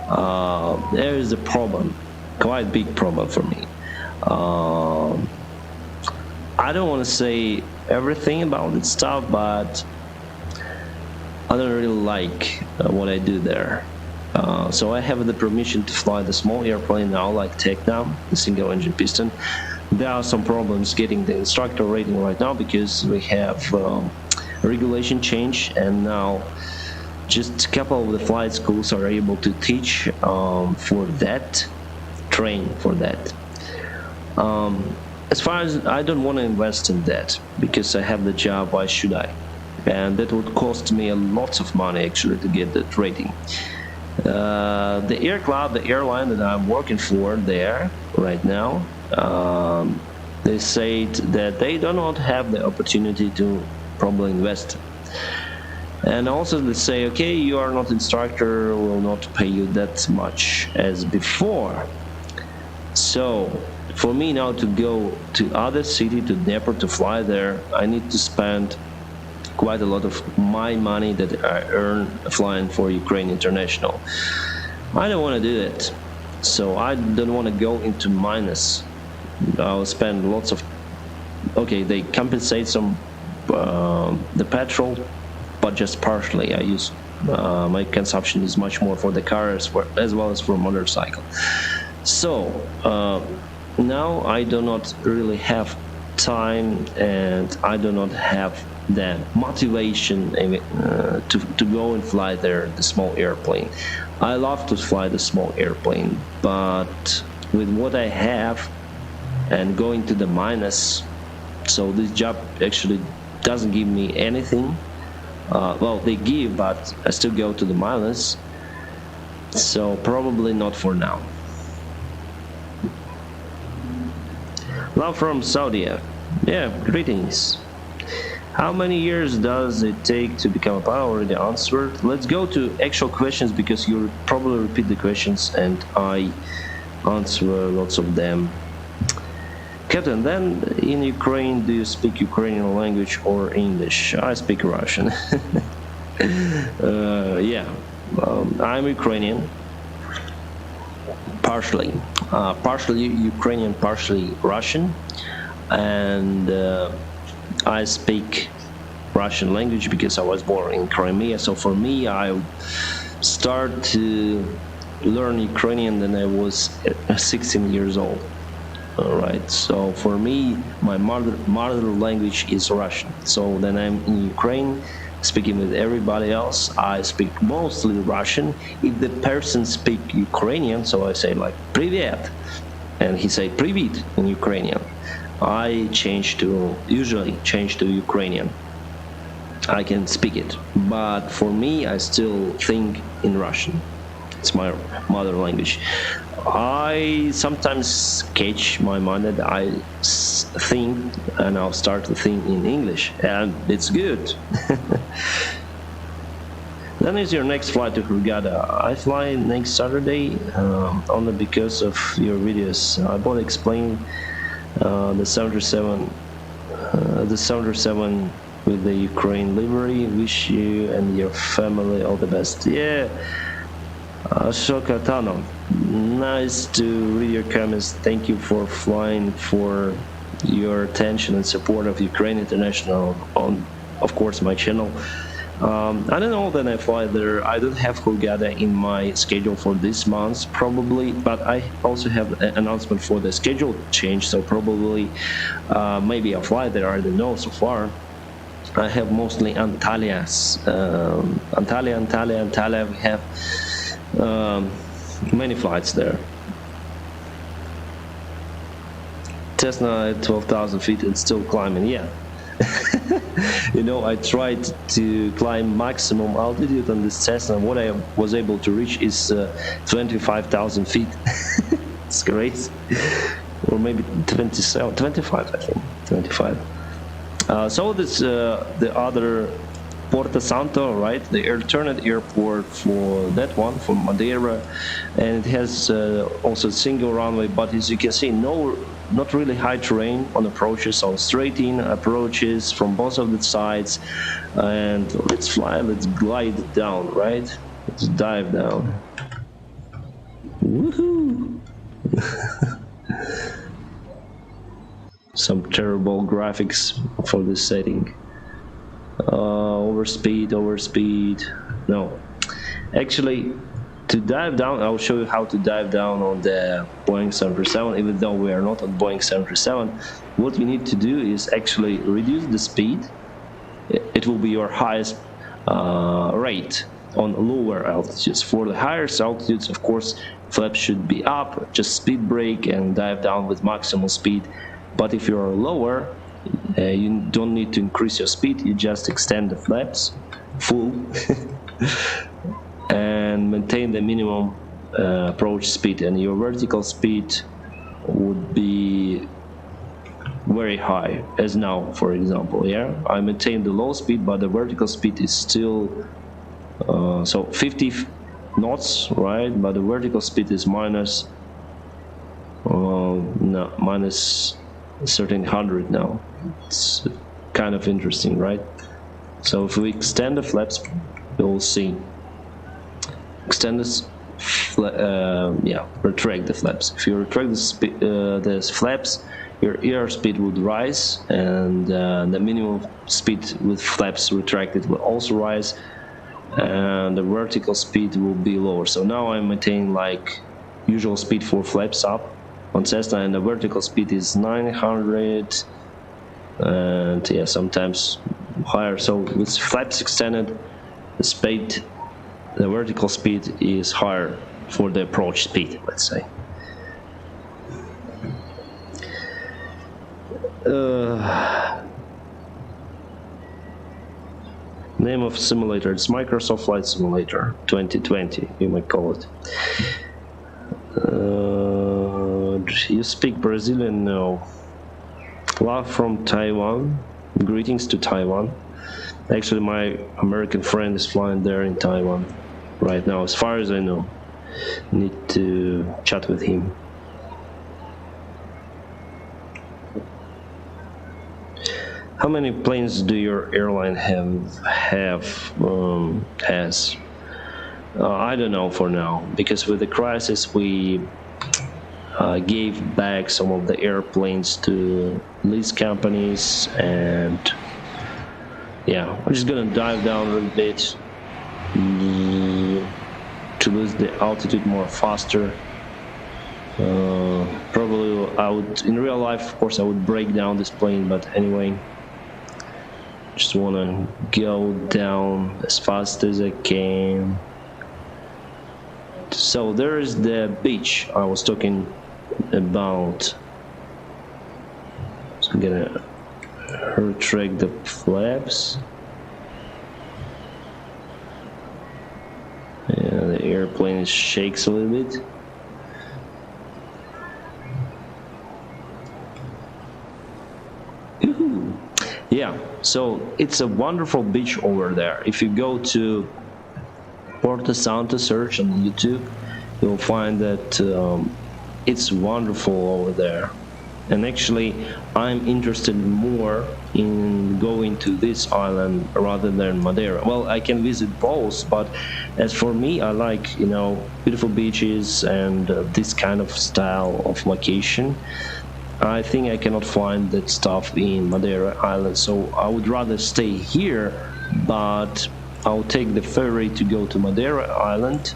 there is a problem, quite big problem for me. I don't want to say everything about this stuff, but I don't really like what I do there. So I have the permission to fly the small airplane now, like Technom, the single engine piston. There are some problems getting the instructor rating right now because we have regulation change, and now just a couple of the flight schools are able to teach for that, train for that. As far as I don't want to invest in that because I have the job, why should I? And that would cost me a lot of money actually to get that rating. The airline that I'm working for there right now, they said that they do not have the opportunity to probably invest. And also they say, okay, you are not instructor, will not pay you that much as before. So for me now to go to other city, to Dnepr, to fly there, I need to spend quite a lot of my money that I earn flying for Ukraine International. I don't want to do that, so I don't want to go into minus. I'll spend lots of, okay, they compensate some the petrol, but just partially. I use my consumption is much more for the cars as well as for motorcycle. So now I do not really have time, and I do not have the motivation to go and fly there, the small airplane. I love to fly the small airplane, but with what I have and going to the minus, so this job actually doesn't give me anything. Well, they give, but I still go to the minus. So probably not for now. Love from Saudi. Yeah, greetings. How many years does it take to become a pilot? Already answered. Let's go to actual questions because you'll probably repeat the questions and I answer lots of them. Captain, then in Ukraine, do you speak Ukrainian language or English? I speak Russian. Yeah, I'm Ukrainian. Partially Ukrainian, partially Russian, and I speak Russian language because I was born in Crimea. So for me, I started to learn Ukrainian when I was 16 years old. All right. So for me, my mother language is Russian. So then I'm in Ukraine, speaking with everybody else. I speak mostly Russian. If the person speak Ukrainian, so I say like "Привет," and he say "Привіт" in Ukrainian. I usually change to Ukrainian. I can speak it, but for me, I still think in Russian. It's my mother language. I sometimes catch my mind that I think, and I'll start to think in English, and it's good. When is your next flight to Hurghada? I fly next Saturday, only because of your videos. I both explain the 737 with the Ukraine livery. Wish you and your family all the best. Yeah. Shokatano, nice to read your comments. Thank you for flying, for your attention and support of Ukraine International on, of course, my channel. I don't know that I fly there. I don't have Hurghada in my schedule for this month, probably, but I also have an announcement for the schedule change, so probably maybe I'll fly there. I don't know so far. I have mostly Antalya. We have many flights there. Cessna at 12,000 feet and still climbing. Yeah. You know, I tried to climb maximum altitude on this Cessna. What I was able to reach is 25,000 feet. It's crazy. Or maybe 25, I think. 25. So this the other Porto Santo, right? The alternate airport for that one, for Madeira, and it has also a single runway. But as you can see, not really high terrain on approaches, so straight in approaches from both of the sides. And let's fly, let's glide down, right? Let's dive down. Woohoo! Some terrible graphics for this setting. Overspeed. No, actually, to dive down, I'll show you how to dive down on the Boeing 737. Even though we are not on Boeing 737, what you need to do is actually reduce the speed. It will be your highest rate on lower altitudes. For the higher altitudes, of course, flaps should be up, just speed brake and dive down with maximum speed. But if you are lower, you don't need to increase your speed, you just extend the flaps full and maintain the minimum approach speed, and your vertical speed would be very high, as now, for example. Yeah, I maintain the low speed, but the vertical speed is still so 50 knots, right? But the vertical speed is minus 1300 now. It's kind of interesting, right? So if we extend the flaps, you'll see. Extend this, retract the flaps. If you retract the flaps, your airspeed would rise, and the minimum speed with flaps retracted will also rise, and the vertical speed will be lower. So now I'm maintaining like usual speed for flaps up on Cessna, and the vertical speed is 900, and yeah, sometimes higher. So with flaps extended, the vertical speed is higher for the approach speed, let's say. Name of simulator, it's Microsoft Flight Simulator 2020, you might call it. You speak Brazilian? No. Love from Taiwan. Greetings to Taiwan. Actually, my American friend is flying there in Taiwan right now, as far as I know. Need to chat with him. How many planes do your airline has? I don't know for now, because with the crisis we gave back some of the airplanes to lease companies, and yeah, I'm just gonna dive down a little bit to lose the altitude more faster. Probably I would, in real life, of course, I would break down this plane, but anyway, just wanna go down as fast as I can. So there is the beach I was talking about. So I'm gonna retract the flaps. Yeah, the airplane shakes a little bit. Yeah, so it's a wonderful beach over there. If you go to Porto Santo, search on YouTube, you'll find that it's wonderful over there. And actually, I'm interested more in going to this island rather than Madeira. Well, I can visit both, but as for me, I like, beautiful beaches and this kind of style of vacation. I think I cannot find that stuff in Madeira Island, so I would rather stay here, but I'll take the ferry to go to Madeira Island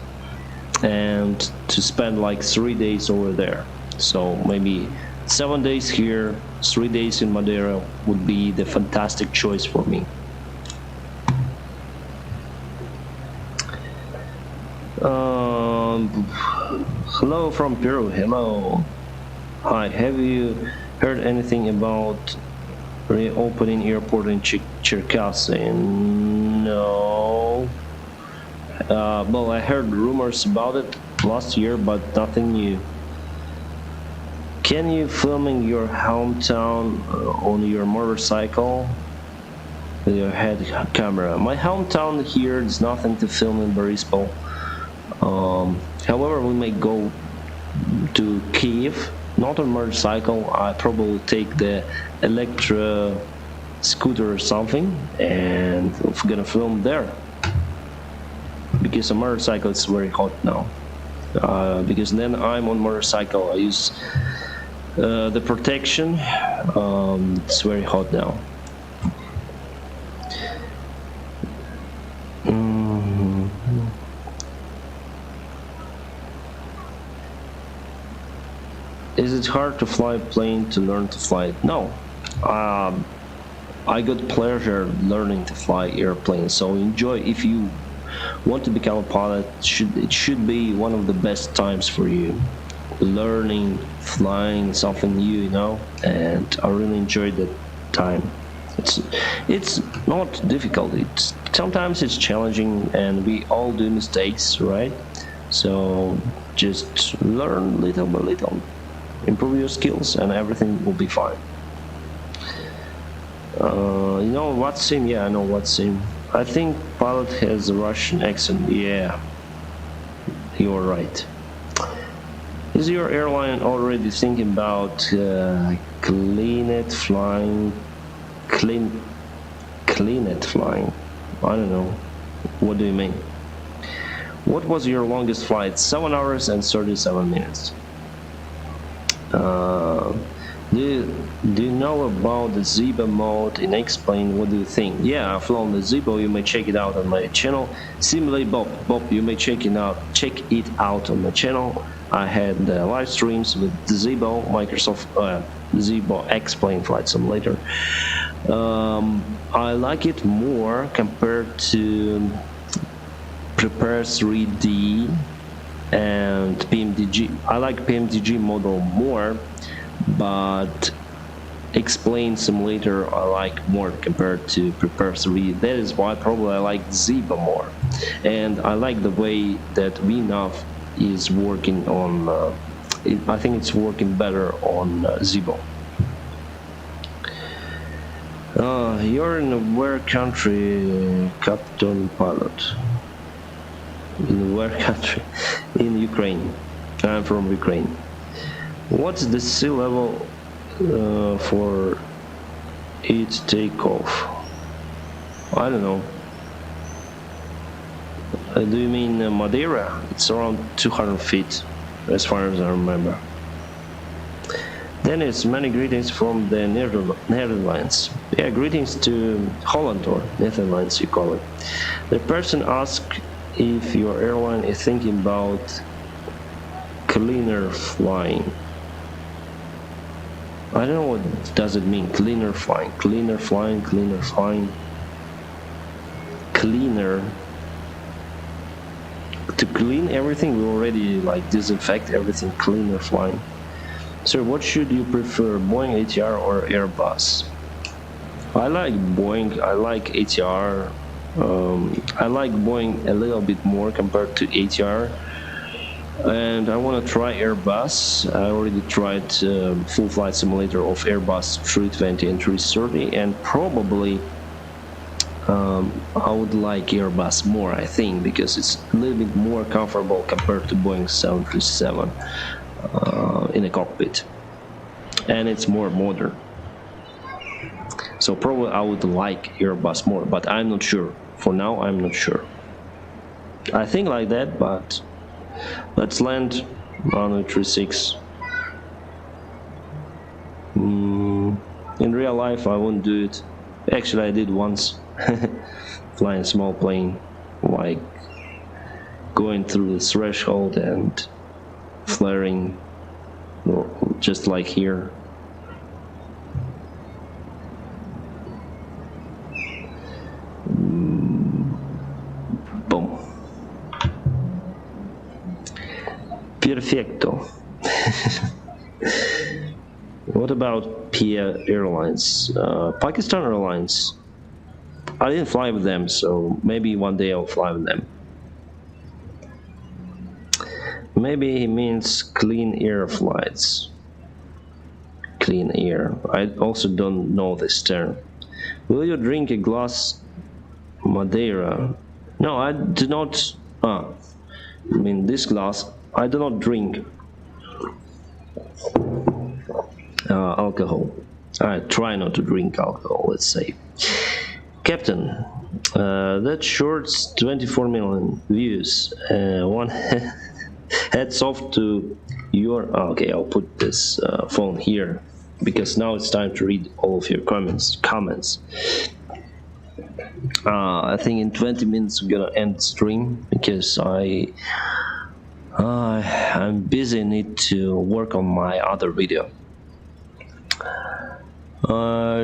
and to spend like 3 days over there. So maybe 7 days here, 3 days in Madeira would be the fantastic choice for me. Hello from Peru. Hello. Hi, have you heard anything about reopening airport in Cherkasy? No. Well, I heard rumors about it last year, but nothing new. Can you film in your hometown on your motorcycle with your head camera? My hometown here is nothing to film in Borispo. However, we may go to Kiev. Not on motorcycle. I probably take the electric scooter or something, and we're gonna film there. Because a motorcycle is very hot now. Because then I'm on motorcycle, I use the protection. It's very hot now. Is it hard to fly a plane to learn to fly it? No. I got pleasure learning to fly airplanes, so enjoy. If you want to become a pilot, it should be one of the best times for you. Learning, flying something new, and I really enjoyed that time. It's not difficult. Sometimes it's challenging, and we all do mistakes, right? So just learn little by little. Improve your skills and everything will be fine. What sim? Yeah, I know what sim. I think pilot has a Russian accent. Yeah, you're right. Is your airline already thinking about clean it flying? I don't know. What do you mean? What was your longest flight? 7 hours and 37 minutes. Do you know about the Zibo mode in X-Plane? What do you think? Yeah, I've flown the Zibo. You may check it out on my channel. Simulate Bob. You may check it out on my channel. I had live streams with the Zibo, Microsoft Zibo X-Plane Flight Simulator. I like it more compared to Prepare 3D and PMDG. I like PMDG model more, but explain simulator I like more compared to Prepare 3. That is why probably I like Ziba more, and I like the way that VNav is working on I think it's working better on Zibo. You're in where country, Captain Pilot? In where country? In Ukraine. I'm from Ukraine. What's the sea level for its takeoff? I don't know. Do you mean Madeira? It's around 200 feet, as far as I remember. Dennis, many greetings from the Netherlands. Yeah, greetings to Holland, or Netherlands you call it. The person asked if your airline is thinking about cleaner flying. I don't know what does it mean, cleaner flying. Cleaner flying, cleaner flying. Cleaner. To clean everything, we already like disinfect everything, cleaner flying. So what should you prefer, Boeing, ATR or Airbus? I like Boeing, I like ATR. I like Boeing a little bit more compared to ATR. And I want to try Airbus. I already tried full flight simulator of Airbus 320 and 330, and probably I would like Airbus more, I think, because it's a little bit more comfortable compared to Boeing 737 in a cockpit, and it's more modern. So probably I would like Airbus more, but I'm not sure. For now, I'm not sure. I think like that, but let's land on 36. In real life, I won't do it. Actually, I did once. Flying a small plane, like going through the threshold and flaring, just like here. Boom. Perfecto. What about PA Airlines? Pakistan Airlines. I didn't fly with them, so maybe one day I'll fly with them. Maybe he means clean air flights. Clean air. I also don't know this term. Will you drink a glass Madeira? No, I do not. I mean, this glass, I do not drink alcohol. I try not to drink alcohol, let's say. Captain, that short's 24 million views. One heads off to your. Okay, I'll put this phone here because now it's time to read all of your comments. I think in 20 minutes we're gonna end the stream because I'm busy, need to work on my other video.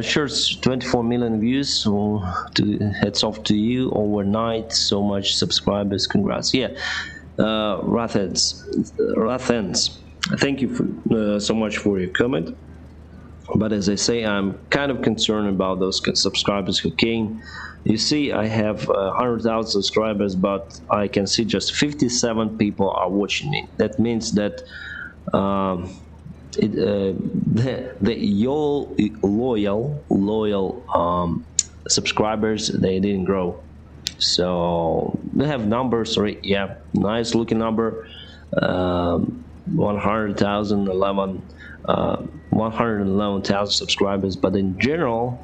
Shorts 24 million views, so heads off to you overnight. So much subscribers, congrats. Yeah, Rathens, thank you for, so much for your comment. But as I say, I'm kind of concerned about those subscribers who came. You see, I have 100,000 subscribers, but I can see just 57 people are watching me. That means that loyal subscribers, they didn't grow. So they have numbers, right? Yeah, nice looking number, 111,000 subscribers, but in general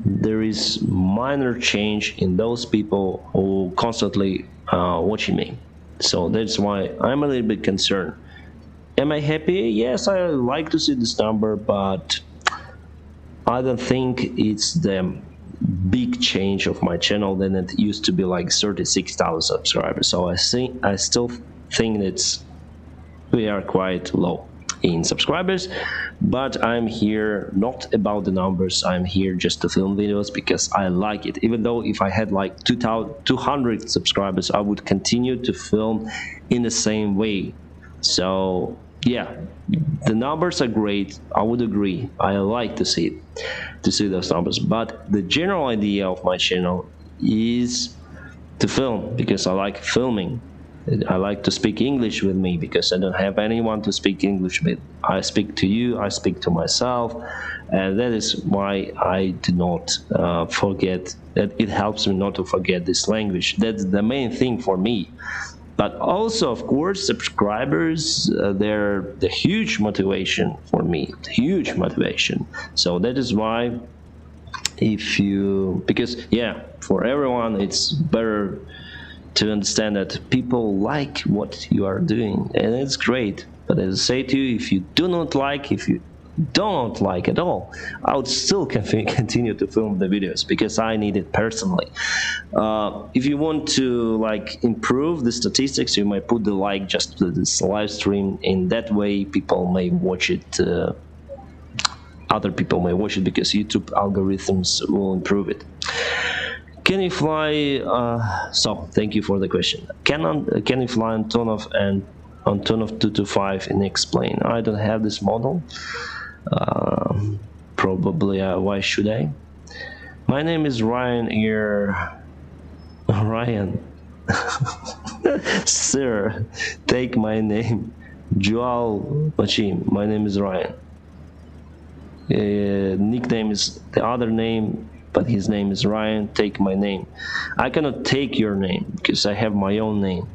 there is minor change in those people who constantly watching me. So that's why I'm a little bit concerned. Am I happy? Yes, I like to see this number, but I don't think it's the big change of my channel. Then it used to be like 36,000 subscribers. So I still think we are quite low in subscribers, but I'm here not about the numbers. I'm here just to film videos because I like it. Even though if I had like 200 subscribers, I would continue to film in the same way. So yeah, the numbers are great. I would agree. I like to see those numbers. But the general idea of my channel is to film, because I like filming. I like to speak English with me because I don't have anyone to speak English with. I speak to you, I speak to myself, and that is why I do not forget. That it helps me not to forget this language. That's the main thing for me. But also, of course, subscribers, they're the huge motivation for me, huge motivation. So that is why, because yeah, for everyone, it's better to understand that people like what you are doing, and it's great. But as I say to you, if you don't like at all, I would still continue to film the videos because I need it personally. If you want to improve the statistics, you might put the like just to this live stream. In that way, people may watch it. Other people may watch it because YouTube algorithms will improve it. Can you fly? So thank you for the question. Can you fly on Antonov and Antonov 225 in X-plane? I don't have this model. Probably. Why should I? My name is Ryan here. Ryan. Sir, take my name. Joel Machim. My name is Ryan. Nickname is the other name, but his name is Ryan. Take my name. I cannot take your name because I have my own name.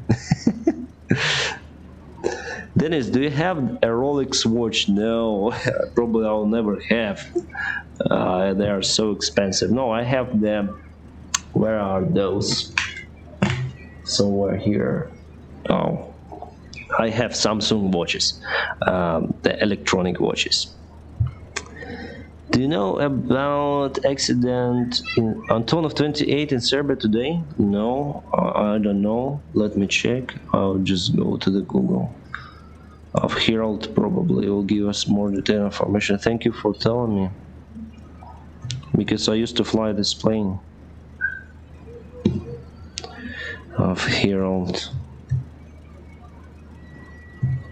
Dennis, do you have a Rolex watch? No, probably I'll never have. They are so expensive. No, I have them. Where are those? Somewhere here. Oh, I have Samsung watches, the electronic watches. Do you know about accident in Antonov 28 in Serbia today? No, I don't know. Let me check. I'll just go to the Google. Of Herald probably will give us more detailed information. Thank you for telling me, because I used to fly this plane. Of Herald.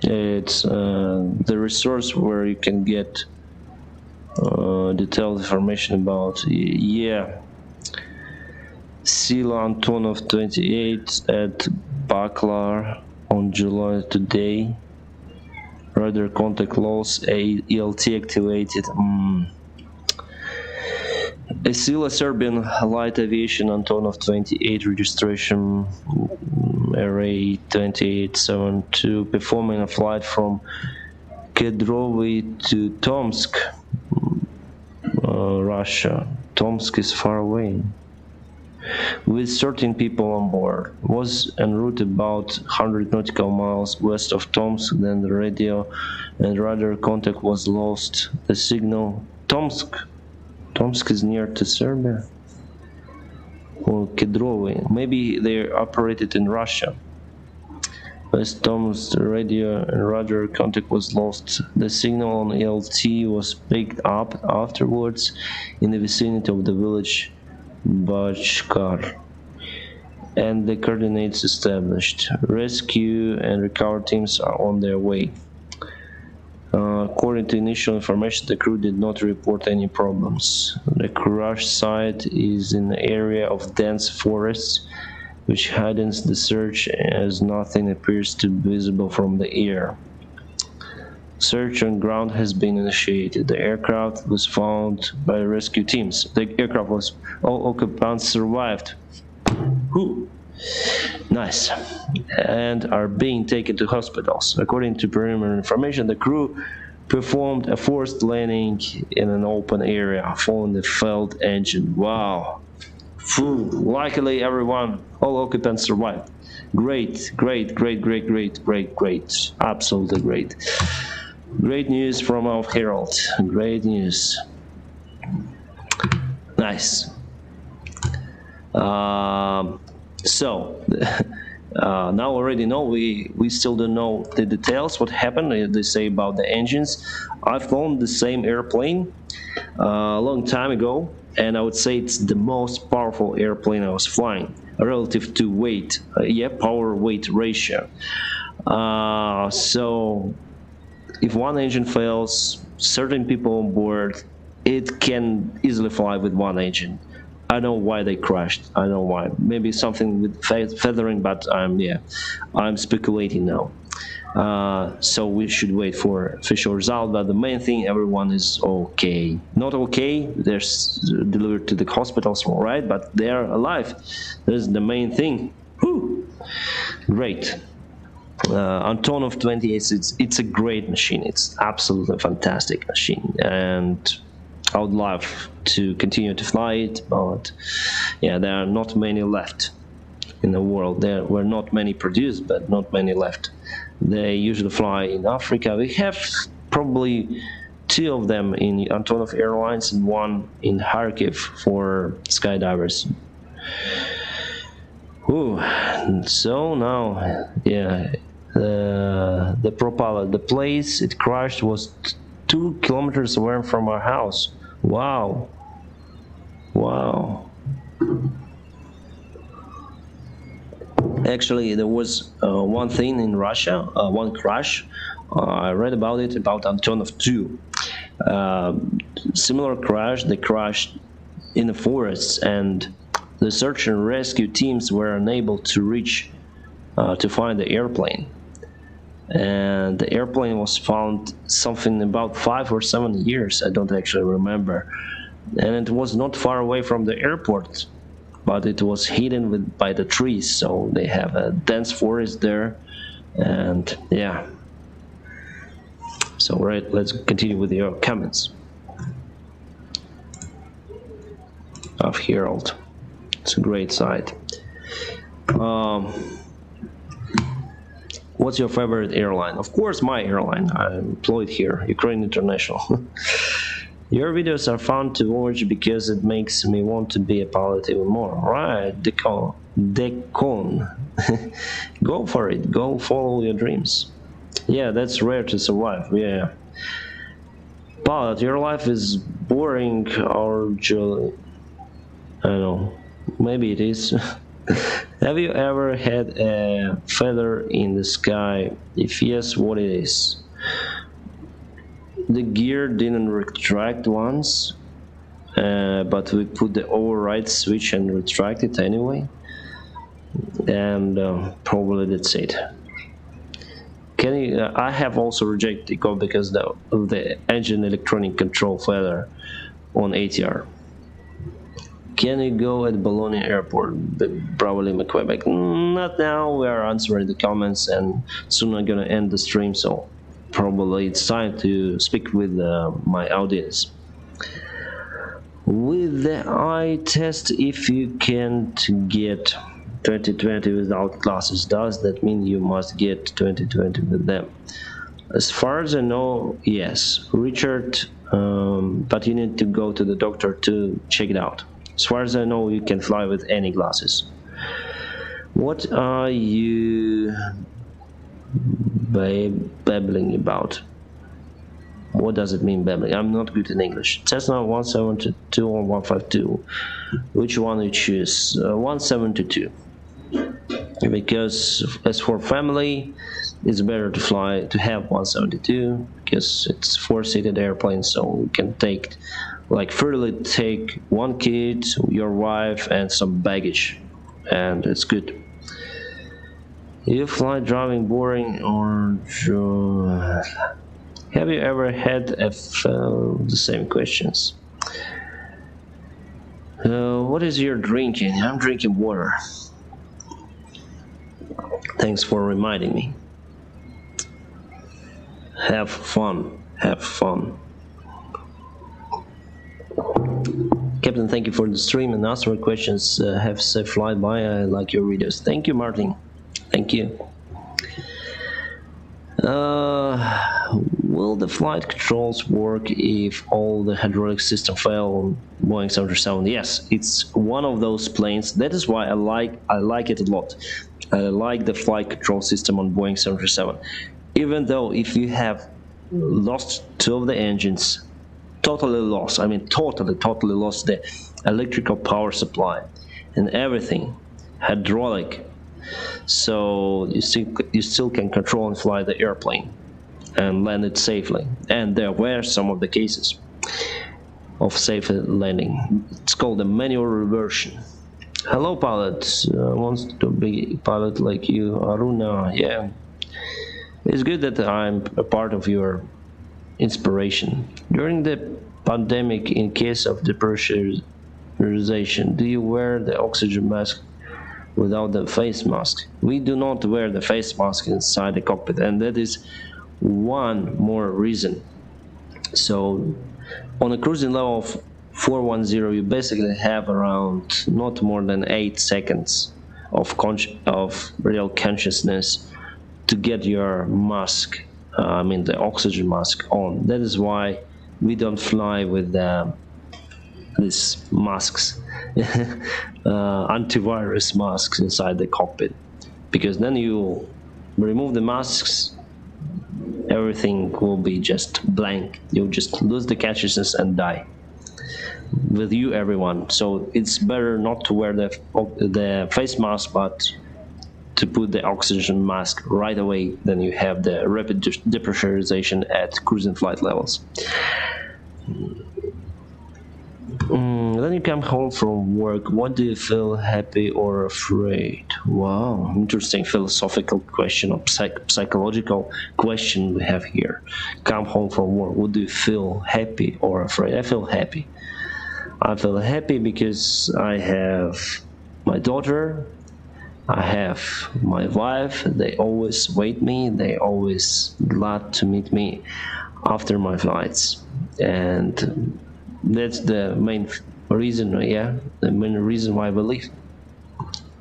It's the resource where you can get detailed information about, yeah, Sila Antonov 28 at Baklar on July today. Radar contact loss, ELT activated. A Sila Serbian Light Aviation Antonov 28 registration array 2872 performing a flight from Kedrovy to Tomsk, Russia. Tomsk is far away. With 13 people on board. Was en route about 100 nautical miles west of Tomsk. Then the radio and radar contact was lost. The signal. Tomsk is near to Serbia. Or Kedrovy. Maybe they operated in Russia. West Tomsk, the radio and radar contact was lost. The signal on LT was picked up afterwards in the vicinity of the village Bachkar, and the coordinates established. Rescue and recovery teams are on their way. According to initial information, the crew did not report any problems. The crash site is in the area of dense forests, which hidens the search as nothing appears to be visible from the air. Search on ground has been initiated. The aircraft was found by rescue teams. The aircraft was, all occupants survived. Whew. Nice. And are being taken to hospitals. According to preliminary information, the crew performed a forced landing in an open area following the failed engine. Wow. Phew. Luckily, all occupants survived. Great. Absolutely great. Great news from our Herald. Great news. Nice. So now already know, we still don't know the details, what happened. They say about the engines. I've flown the same airplane a long time ago, and I would say it's the most powerful airplane I was flying relative to weight, power weight ratio. So if one engine fails, certain people on board, it can easily fly with one engine. I don't know why they crashed. I don't know why. Maybe something with feathering, but I'm speculating now. So we should wait for official result. But the main thing, everyone is okay. Not okay. They're delivered to the hospitals, all right, but they are alive. That's the main thing. Whew. Great. Antonov 28, it's a great machine. It's absolutely fantastic machine, and I would love to continue to fly it, but yeah, there are not many left in the world. There were not many produced, but not many left. They usually fly in Africa. We have probably 2 of them in Antonov Airlines and 1 in Kharkiv for skydivers. Ooh, so now, yeah, the propeller, the place it crashed was 2 kilometers away from our house. Wow. Wow. Actually, there was one thing in Russia, one crash. I read about it, about Antonov 2. Similar crash, they crashed in the forests, and the search and rescue teams were unable to reach to find the airplane. And the airplane was found something about 5 or 7 years, I don't actually remember. And it was not far away from the airport, but it was hidden by the trees, so they have a dense forest there. And yeah, so right, let's continue with your comments of Herald. It's a great site. What's your favorite airline? Of course, my airline. I'm employed here, Ukraine International. Your videos are fun to watch because it makes me want to be a pilot even more. Right, Decon. Go for it. Go follow your dreams. Yeah, that's rare to survive. Yeah. Pilot, your life is boring or jolly. I don't know. Maybe it is. Have you ever had a feather in the sky? If yes, what it is? The gear didn't retract once, but we put the override switch and retract it anyway. And probably that's it. Can you, I have also rejected the code because of the engine electronic control feather on ATR. Can you go at Bologna Airport, Bravo Lima, Quebec? Not now. We are answering the comments, and soon I'm gonna end the stream, so probably it's time to speak with my audience. With the eye test, if you can't get 2020 without glasses, does that mean you must get 2020 with them? As far as I know, yes, Richard, but you need to go to the doctor to check it out. As far as I know, you can fly with any glasses. What are you babbling about? What does it mean, babbling? I'm not good in English. Cessna 172 or 152. Which one you choose? 172. Because as for family, it's better to fly to have 172 because it's 4-seated airplane, so we can take, like, freely take 1 kid, your wife, and some baggage, and it's good. You fly driving boring or have you ever had the same questions? What is your drinking? I'm drinking water. Thanks for reminding me. Have fun. Have fun. Captain, thank you for the stream and answering questions. Have a safe flight by. I like your videos. Thank you, Martin. Thank you. Will the flight controls work if all the hydraulic system fail on Boeing 737? Yes, it's one of those planes. That is why I like it a lot. I like the flight control system on Boeing 737. Even though if you have lost 2 of the engines, totally lost, I mean totally lost the electrical power supply and everything, hydraulic, so you still can control and fly the airplane. and landed safely. And there were some of the cases of safe landing. It's called a manual reversion. Hello, pilot. Wants to be a pilot like you, Aruna. Yeah, it's good that I'm a part of your inspiration. During the pandemic, in case of depressurization, do you wear the oxygen mask without the face mask? We do not wear the face mask inside the cockpit, and that is one more reason. So on a cruising level of 410, you basically have around not more than 8 seconds of real consciousness to get your mask, the oxygen mask on. That is why we don't fly with these masks, antivirus masks inside the cockpit, because then you remove the masks, everything will be just blank. You'll just lose the consciousness and die. With you, everyone. So it's better not to wear the face mask, but to put the oxygen mask right away. Then you have the rapid depressurization at cruising flight levels. Then you come home from work. What do you feel, happy or afraid? Wow, interesting philosophical question or psychological question we have here. Come home from work. What do you feel, happy or afraid? I feel happy. I feel happy because I have my daughter, I have my wife. They always wait me. They always glad to meet me after my flights, and that's the main reason. The main reason why we live,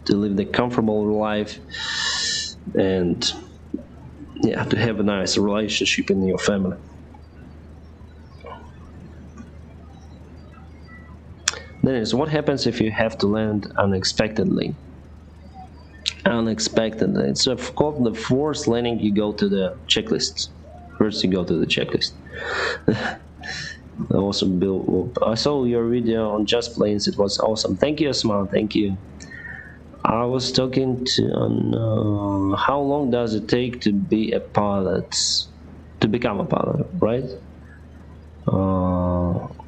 to live the comfortable life, and to have a nice relationship in your family. Then is what happens if you have to land unexpectedly? Unexpectedly, it's of course the forced landing. You go to the checklist. First, you go to the checklist. Awesome, Bill. I saw your video on Just Planes. It was awesome. Thank you, Asma. Thank you. I was talking to how long does it take to be a pilot, to become a pilot, right?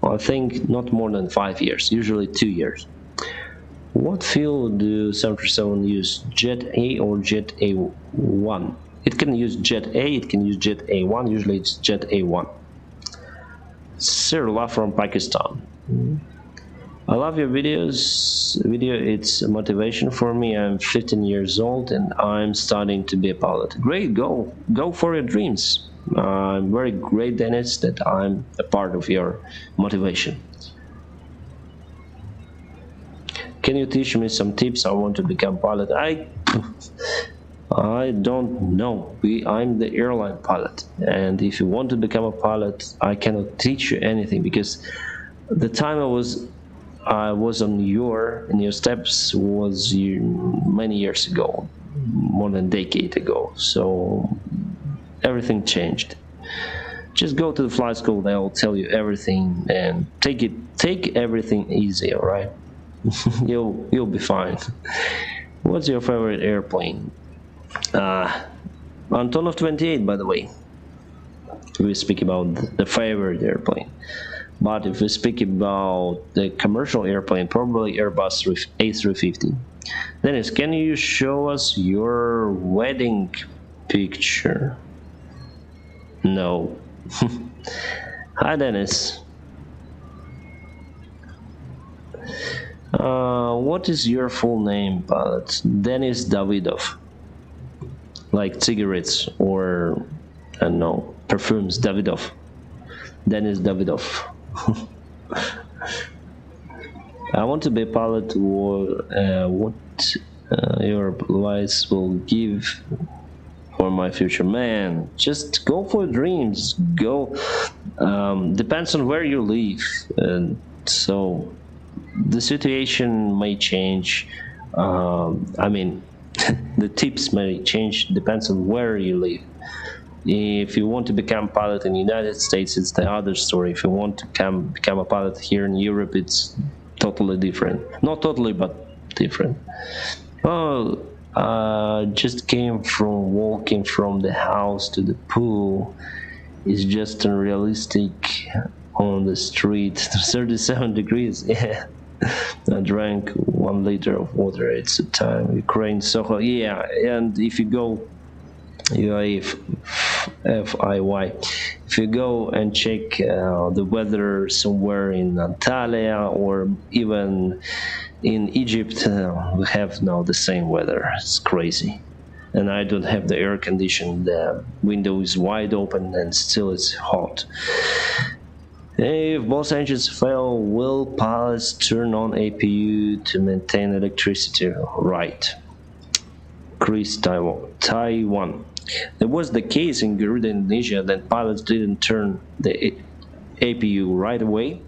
I think not more than 5 years, usually 2 years. What fuel do 737 use, Jet A or Jet A1? It can use Jet A, it can use Jet A1, usually it's Jet A1. Sirla from Pakistan. I love your videos. It's a motivation for me. I'm 15 years old and I'm starting to be a pilot. Great, go for your dreams. I'm very great, Dennis, that I'm a part of your motivation. Can you teach me some tips? I want to become pilot. I don't know. I'm the airline pilot, and if you want to become a pilot, I cannot teach you anything, because the time I was in your steps was many years ago, more than a decade ago. So everything changed. Just go to the flight school. They'll tell you everything, and take everything easy. All right. You'll be fine. What's your favorite airplane? Antonov 28, by the way. We speak about the favorite airplane, but if we speak about the commercial airplane, probably Airbus A350. Dennis, can you show us your wedding picture? No. Hi, Dennis. What is your full name, pilot? Denis Davidov. Like cigarettes or, I don't know, perfumes, Davidov. Denis Davidov. I want to be a pilot. What your advice will give for my future? Man, just go for dreams. Go. Depends on where you live, and so the situation may change. The tips may change, depends on where you live. If you want to become a pilot in the United States, it's the other story. If you want to become a pilot here in Europe, it's totally different. Not totally, but different. Oh, Just came from walking from the house to the pool. It's just unrealistic on the street. 37 degrees. Yeah. I drank 1 liter of water. It's a time. Ukraine, Soho. Yeah, and if you go, FIY, if you go and check the weather somewhere in Antalya or even in Egypt, we have now the same weather. It's crazy. And I don't have the air condition. The window is wide open and still it's hot. If both engines fail, will pilots turn on APU to maintain electricity? Right. Chris, Taiwan. There was the case in Garuda, Indonesia, that pilots didn't turn the APU right away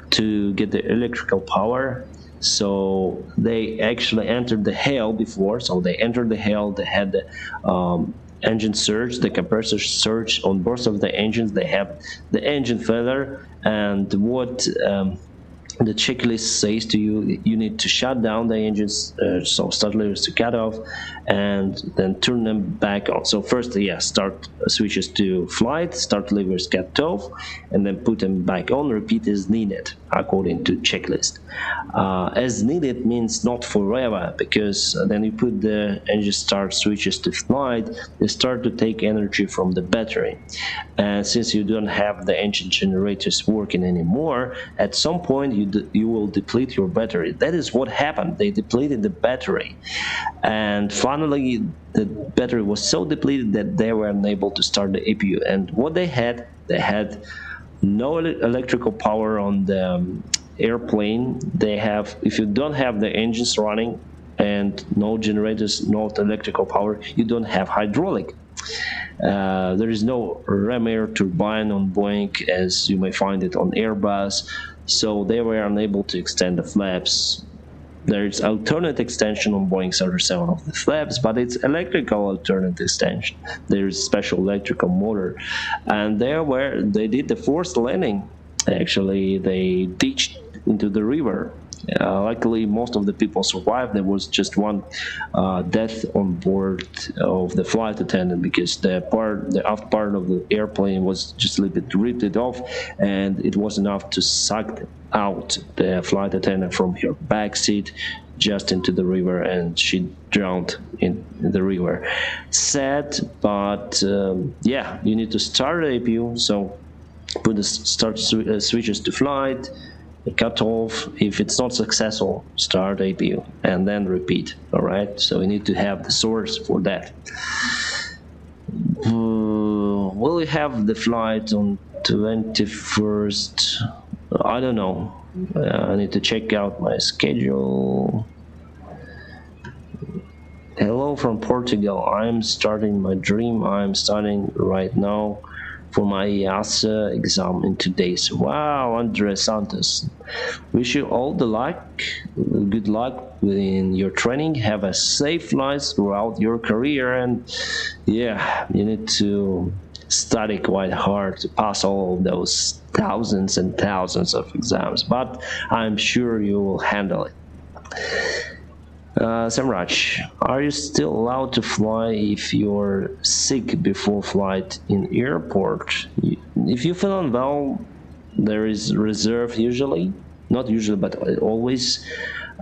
to get the electrical power. So they actually entered the hail before. So they entered the hail. They had the engine surge, the compressor surge on both of the engines. They have the engine failure, and what the checklist says to you, you need to shut down the engines, so start levers to cut off, and then turn them back on. So first, start switches to flight, start levers cut off, and then put them back on. Repeat as needed, according to checklist. As needed means not forever, because then you put the engine start switches to flight, they start to take energy from the battery. And since you don't have the engine generators working anymore, at some point you will deplete your battery. That is what happened. They depleted the battery, and finally the battery was so depleted that they were unable to start the APU. And what they had no electrical power on the airplane. They have, if you don't have the engines running and no generators, no electrical power, you don't have hydraulic. There is no ram air turbine on Boeing as you may find it on Airbus, so they were unable to extend the flaps. There is alternate extension on Boeing 737 of the flaps, but it's electrical alternate extension. There is special electrical motor, and they did the forced landing. Actually, they ditched into the river. Luckily, most of the people survived. There was just one death on board of the flight attendant, because the aft part of the airplane was just a little bit ripped off, and it was enough to suck out the flight attendant from her back seat just into the river, and she drowned in the river. Sad, but you need to start the APU. So put the start switches to flight, cut off. If it's not successful, start APU and then repeat. All right, so we need to have the source for that. Will we have the flight on 21st? I don't know. I need to check out my schedule. Hello from Portugal. I'm starting my dream. I'm studying right now for my EASA exam in 2 days. Wow, Andre Santos. Wish you all the luck, good luck in your training. Have a safe life throughout your career, and you need to study quite hard to pass all of those thousands and thousands of exams, but I'm sure you will handle it. Samraj, are you still allowed to fly if you're sick before flight in airport? If you feel unwell, there is reserve usually, not usually, but always.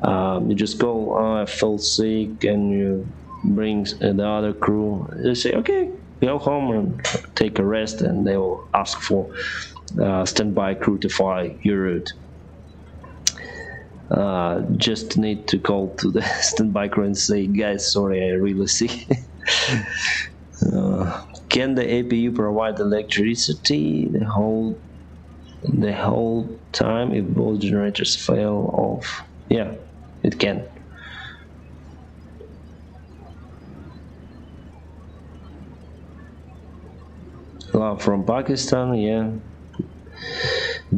You just go, I feel sick, and you bring the other crew. They say, okay, go home and take a rest, and they will ask for standby crew to fly your route. Just need to call to the standby crew and say, guys, sorry, I really sick. Can the APU provide electricity the whole time if both generators fail off? Yeah, it can. From Pakistan, yeah.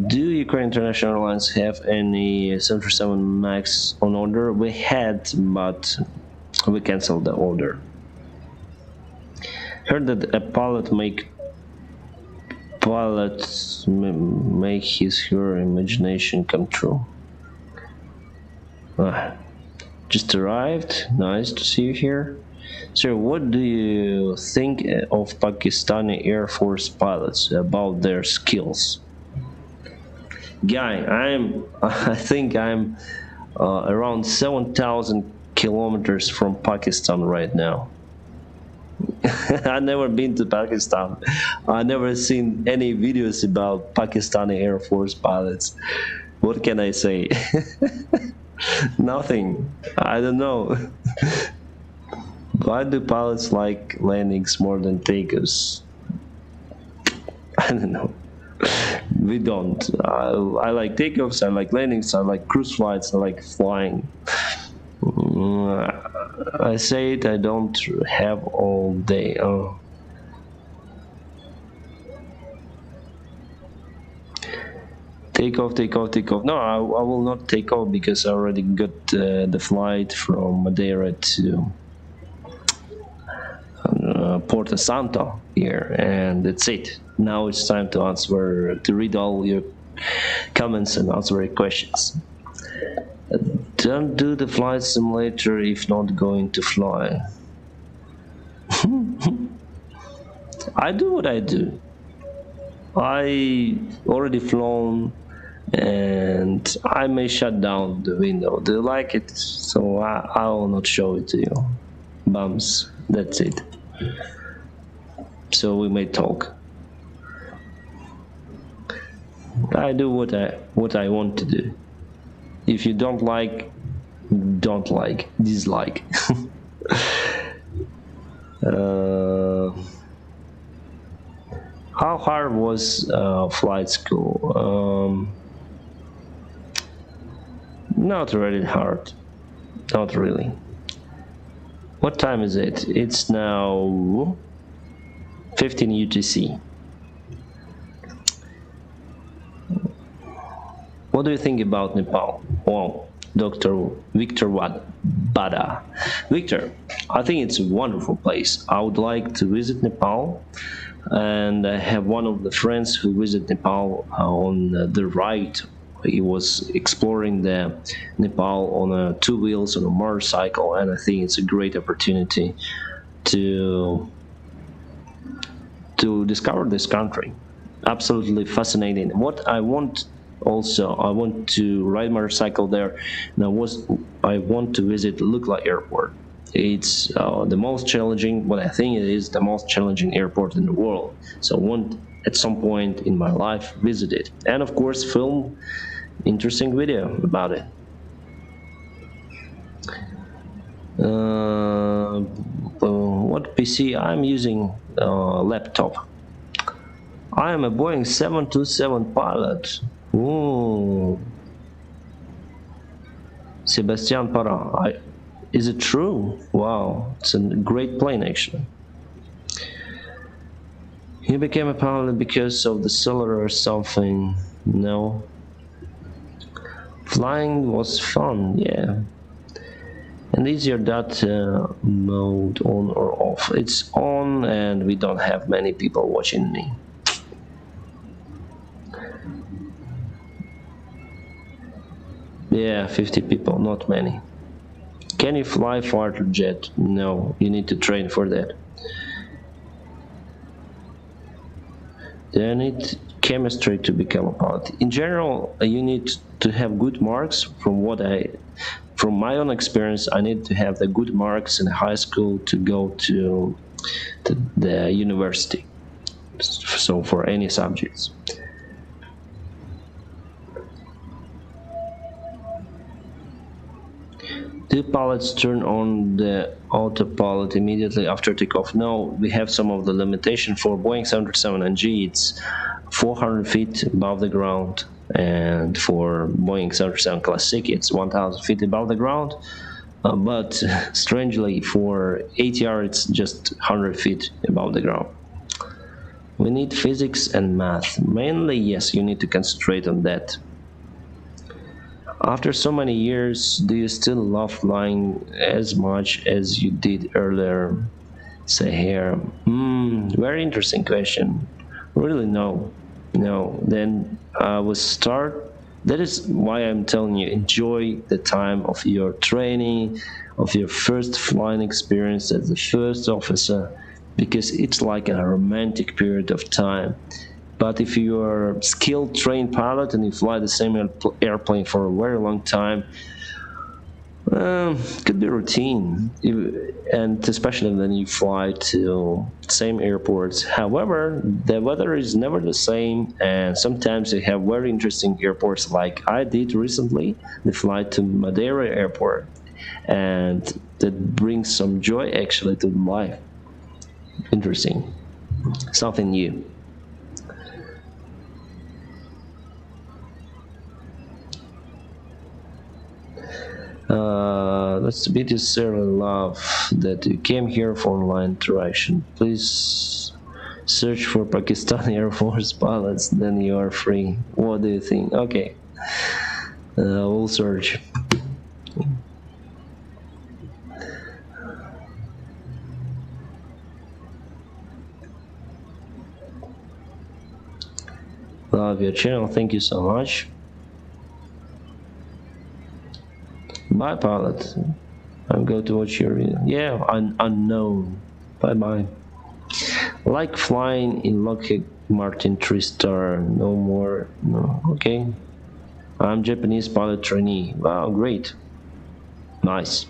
Do Ukraine International Airlines have any 737 MAX on order? We had, but we canceled the order. Heard that a pilot make his her imagination come true. Just arrived. Nice to see you here. Sir, what do you think of Pakistani Air Force pilots about their skills? Guy, I think I'm around 7,000 kilometers from Pakistan right now. I've never been to Pakistan. I've never seen any videos about Pakistani Air Force pilots. What can I say? Nothing. I don't know. Why do pilots like landings more than takeoffs? I don't know. We don't. I like takeoffs, I like landings, I like cruise flights, I like flying. I say it, I don't have all day. Oh. Take off, take off, take off. No, I will not take off because I already got the flight from Madeira to Porto Santo here, and that's it. Now it's time to read all your comments and answer your questions. Don't do the flight simulator if not going to fly. I do what I do. I already flown and I may shut down the window. Do you like it? So I will not show it to you. Bums. That's it. So we may talk. I do what I want to do. If you don't like, dislike. How hard was flight school? Not really hard. Not really. What time is it? It's now 15 UTC. What do you think about Nepal? Well, Dr. Victor Bada. Victor, I think it's a wonderful place. I would like to visit Nepal, and I have one of the friends who visited Nepal on the ride. He was exploring the Nepal on two wheels on a motorcycle, and I think it's a great opportunity to discover this country. Absolutely fascinating. What I want also, I want to ride motorcycle there, and I want to visit Lukla Airport. It's the most challenging, but I think it is the most challenging airport in the world. So I want at some point in my life visit it, and of course film interesting video about it. What PC I'm using? Laptop. I am a Boeing 727 pilot. Ooh. Sebastian Para. Is it true? Wow, it's a great plane actually. You became a pilot because of the solar or something? No. Flying was fun, yeah. And is your data mode on or off? It's on, and we don't have many people watching me. Yeah, 50 people, not many. Can you fly fighter jet? No, you need to train for that. Then it chemistry to become a pilot. In general, you need to have good marks. From my own experience, I need to have the good marks in high school to go to the university. So for any subjects. Do pilots turn on the autopilot immediately after takeoff? No, we have some of the limitation for Boeing 737NG. It's 400 feet above the ground, and for Boeing 737 Classic, it's 1,000 feet above the ground. But strangely, for ATR, it's just 100 feet above the ground. We need physics and math. Mainly, yes, you need to concentrate on that. After so many years, do you still love flying as much as you did earlier? Say here. Very interesting question. Really, no. No. Then I will start That is why I'm telling you, enjoy the time of your training, of your first flying experience as the first officer, because it's like a romantic period of time. But if you are a skilled, trained pilot and you fly the same airplane for a very long time, could be routine, and especially when you fly to same airports. However, the weather is never the same, and sometimes they have very interesting airports. Like I did recently, the flight to Madeira airport, and that brings some joy actually to life. Interesting, something new. Let's be sincerely love that you came here for online interaction. Please search for Pakistani Air Force pilots, then you are free. What do you think? Okay, we'll search. Love your channel, thank you so much. Bye, pilot. I'm going to watch your video. Yeah, unknown. Bye bye. Like flying in Lockheed Martin 3-star. No more. No. Okay. I'm Japanese pilot trainee. Wow, great. Nice.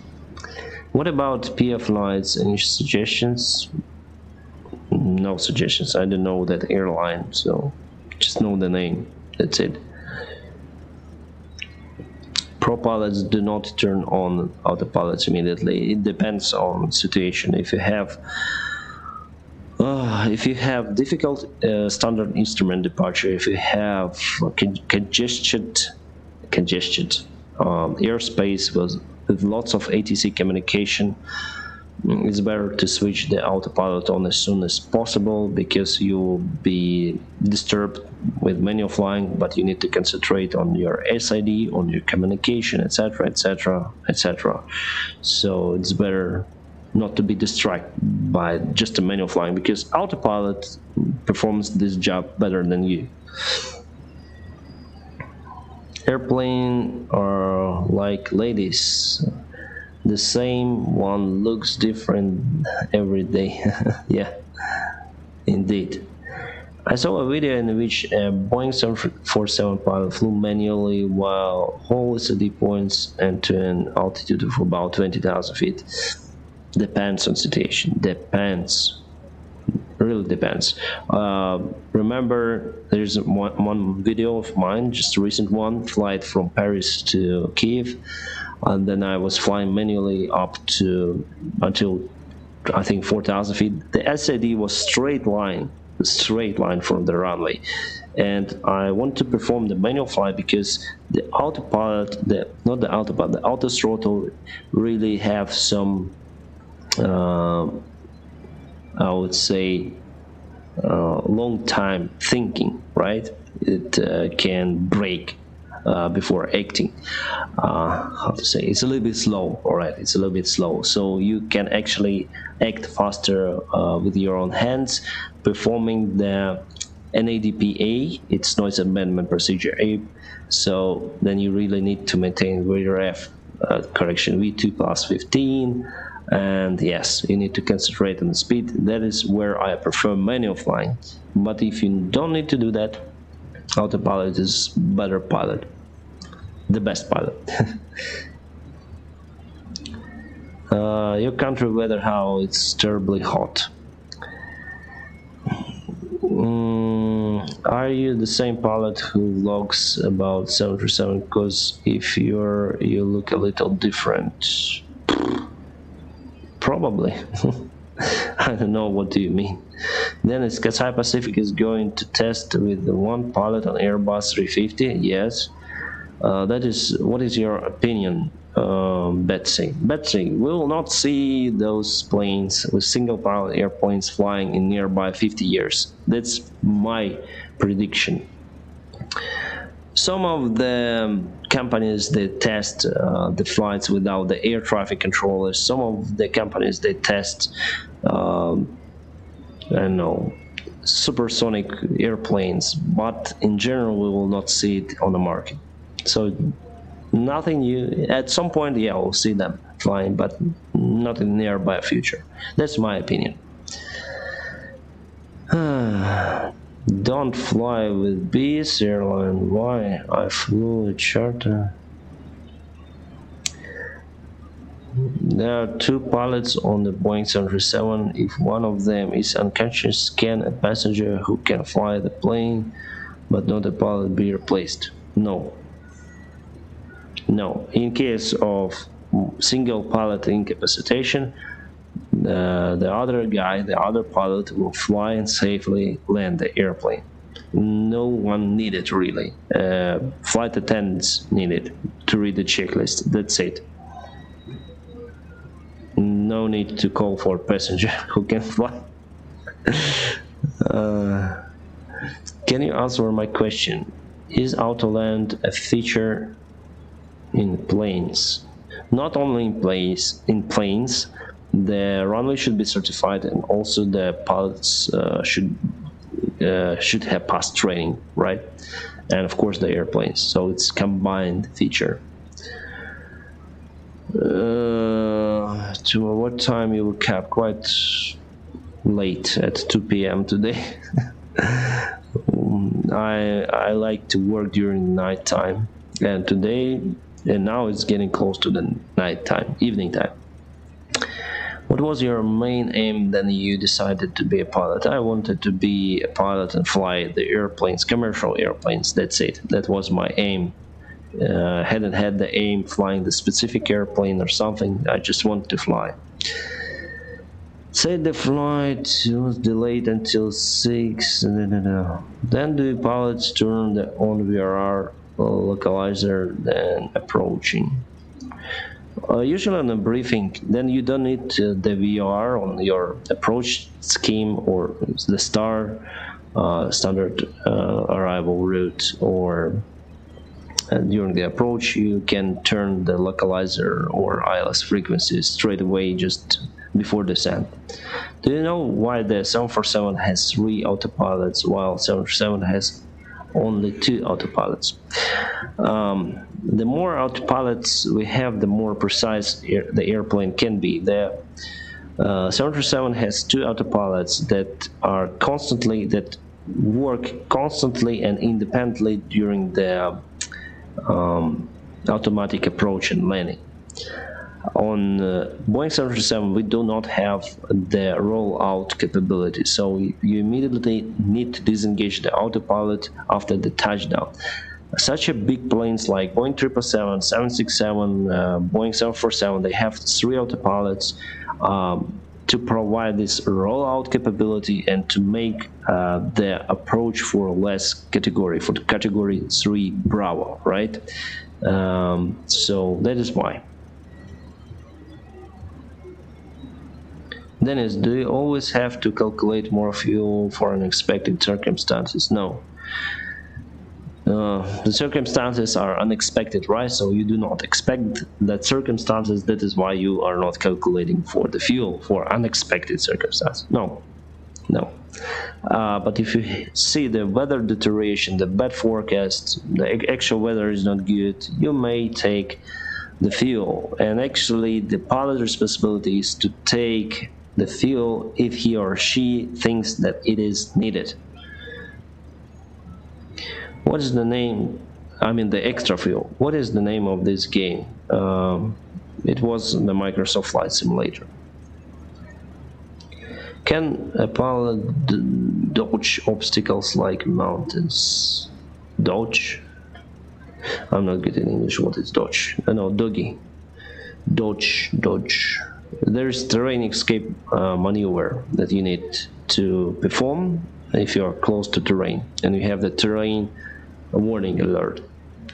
What about PF flights? Any suggestions? No suggestions. I don't know that airline, so just know the name. That's it. Pro pilots do not turn on autopilots immediately. It depends on situation. If you have difficult standard instrument departure, if you have congested airspace with lots of ATC communication, it's better to switch the autopilot on as soon as possible, because you will be disturbed with manual flying, but you need to concentrate on your SID, on your communication, etc., etc., etc. So it's better not to be distracted by just a manual flying, because autopilot performs this job better than you. Airplane are like ladies. The same one looks different every day. Yeah, indeed. I saw a video in which a Boeing 747 pilot flew manually while whole SID points and to an altitude of about 20,000 feet. Depends on situation. Depends. Really depends. Remember, there's one video of mine, just a recent one, flight from Paris to Kiev, and then I was flying manually up to until I think 4,000 feet. The SID was straight line from the runway, and I want to perform the manual flight because the autopilot, the auto throttle really have some, I would say, long time thinking, right? It can break before acting. How to say? It's a little bit slow, all right? It's a little bit slow, so you can actually act faster with your own hands, performing the NADPA. It's noise amendment procedure A. So then you really need to maintain VRF correction V2 plus 15. And yes, you need to concentrate on the speed. That is where I prefer manual flying. But if you don't need to do that, autopilot is better pilot, the best pilot. Your country weather, how? It's terribly hot. Are you the same pilot who logs about 737? Because if you look a little different. Probably. I don't know, what do you mean? Then it's Cathay Pacific is going to test with the one pilot on Airbus 350. Yes. That is, what is your opinion, Betsy? Betsy, we will not see those planes with single pilot airplanes flying in nearby 50 years. That's my prediction. Some of the companies, they test the flights without the air traffic controllers. Some of the companies, they test I don't know, supersonic airplanes, but in general we will not see it on the market. So nothing new. At some point, yeah, we'll see them flying, but not in the nearby future. That's my opinion. Don't fly with BS airline. Why? I flew a charter. There are two pilots on the Boeing 737. If one of them is unconscious, can a passenger who can fly the plane but not a pilot be replaced? No. No. In case of single pilot incapacitation, the other guy, the other pilot, will fly and safely land the airplane. No one needed, really. Flight attendants needed to read the checklist. That's it. No need to call for a passenger who can fly. Can you answer my question? Is autoland a feature in planes? Not only in planes, the runway should be certified, and also the pilots should have passed training, right? And of course the airplanes. So it's combined feature. To what time you will cap? Quite late, at 2 p.m. today. I like to work during the night time, and now it's getting close to the night time, evening time. What was your main aim then you decided to be a pilot? I wanted to be a pilot and fly the airplanes, commercial airplanes. That's it. That was my aim. Hadn't had the aim flying the specific airplane or something. I just wanted to fly. Say the flight was delayed until 6. Then the pilots turn on VRR localizer, then approaching. Usually on a briefing, then you don't need the VRR on your approach scheme or the standard arrival route, or during the approach you can turn the localizer or ILS frequencies straight away just before descent. Do you know why the 747 has 3 autopilots while 737 has only 2 autopilots? The more autopilots we have, the more precise the airplane can be. The 737 has 2 autopilots that work constantly and independently during the automatic approach and landing. On Boeing 737, we do not have the rollout capability, so you immediately need to disengage the autopilot after the touchdown. Such a big planes like Boeing 777, 767, Boeing 747, they have 3 autopilots to provide this rollout capability and to make the approach for less category, for the category 3 Bravo, right? So that is why. Dennis, do you always have to calculate more fuel for unexpected circumstances? No. The circumstances are unexpected, right? So you do not expect that circumstances. That is why you are not calculating for the fuel for unexpected circumstances. No. But if you see the weather deterioration, the bad forecast, the actual weather is not good, you may take the fuel. And actually, the pilot's responsibility is to take the fuel if he or she thinks that it is needed. What is the name? I mean, the extra fuel. What is the name of this game? It was the Microsoft Flight Simulator. Can a pilot dodge obstacles like mountains? Dodge? I'm not good in English. What is dodge? No, doggy. Dodge. There is terrain escape maneuver that you need to perform if you are close to terrain, and you have the terrain warning alert.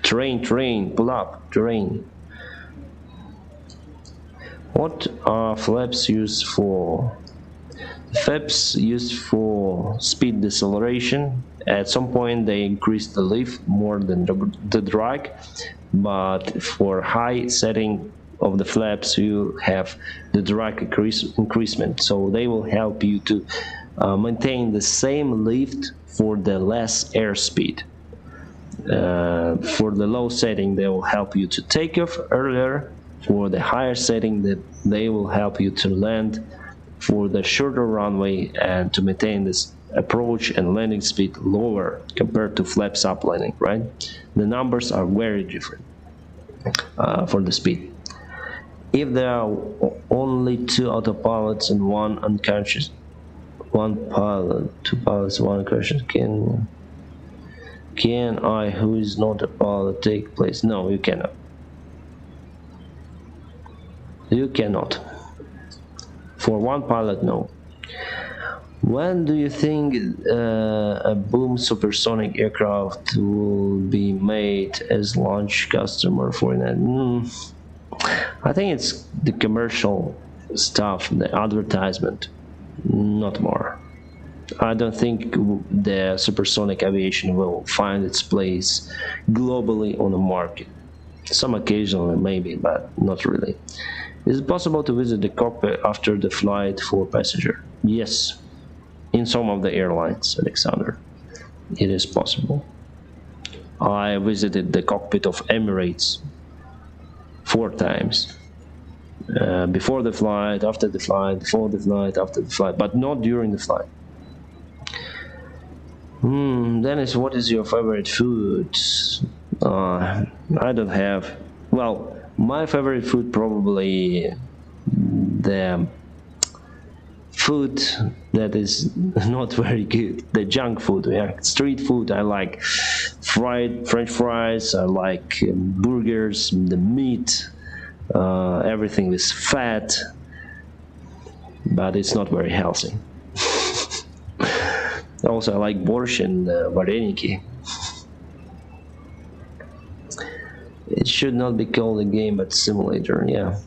Terrain, pull up, terrain. What are flaps used for? Flaps used for speed deceleration. At some point they increase the lift more than the drag, but for high setting of the flaps you have the drag increasement, so they will help you to maintain the same lift for the less airspeed. For the low setting, they will help you to take off earlier. For the higher setting, that they will help you to land for the shorter runway and to maintain this approach and landing speed lower compared to flaps up landing, right? The numbers are very different for the speed. If there are only 2 autopilots and 1 unconscious, 1 pilot, 2 pilots, 1 unconscious, can I, who is not a pilot, take place? No, you cannot. You cannot. For 1 pilot, no. When do you think a boom supersonic aircraft will be made as launch customer for that? I think it's the commercial stuff, the advertisement, not more. I don't think the supersonic aviation will find its place globally on the market. Some occasionally maybe, but not really. Is it possible to visit the cockpit after the flight for passenger? Yes, in some of the airlines, Alexander. It is possible. I visited the cockpit of Emirates 4 times. Before the flight, after the flight, before the flight, after the flight, but not during the flight. Dennis, what is your favorite food? I don't have. Well, my favorite food probably the food that is not very good, the junk food. Yeah, street food. I like fried French fries. I like burgers, the meat, everything with fat, but it's not very healthy. Also, I like borscht and vareniki. It should not be called a game, but simulator. Yeah,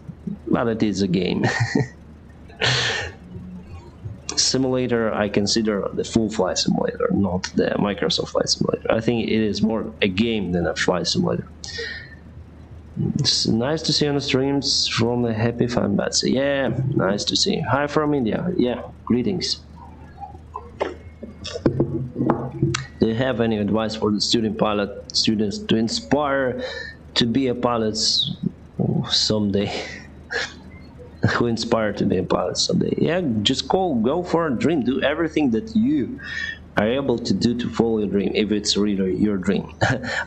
but it is a game. Simulator, I consider the full flight simulator, not the Microsoft Flight Simulator. I think it is more a game than a flight simulator. It's nice to see you on the streams from the happy fan Betsy. Yeah, nice to see you. Hi from India. Yeah, greetings. Do you have any advice for the students to inspire to be a pilot someday? Who inspired to be a pilot someday? Yeah, just go for a dream. Do everything that you are able to do to follow your dream, if it's really your dream.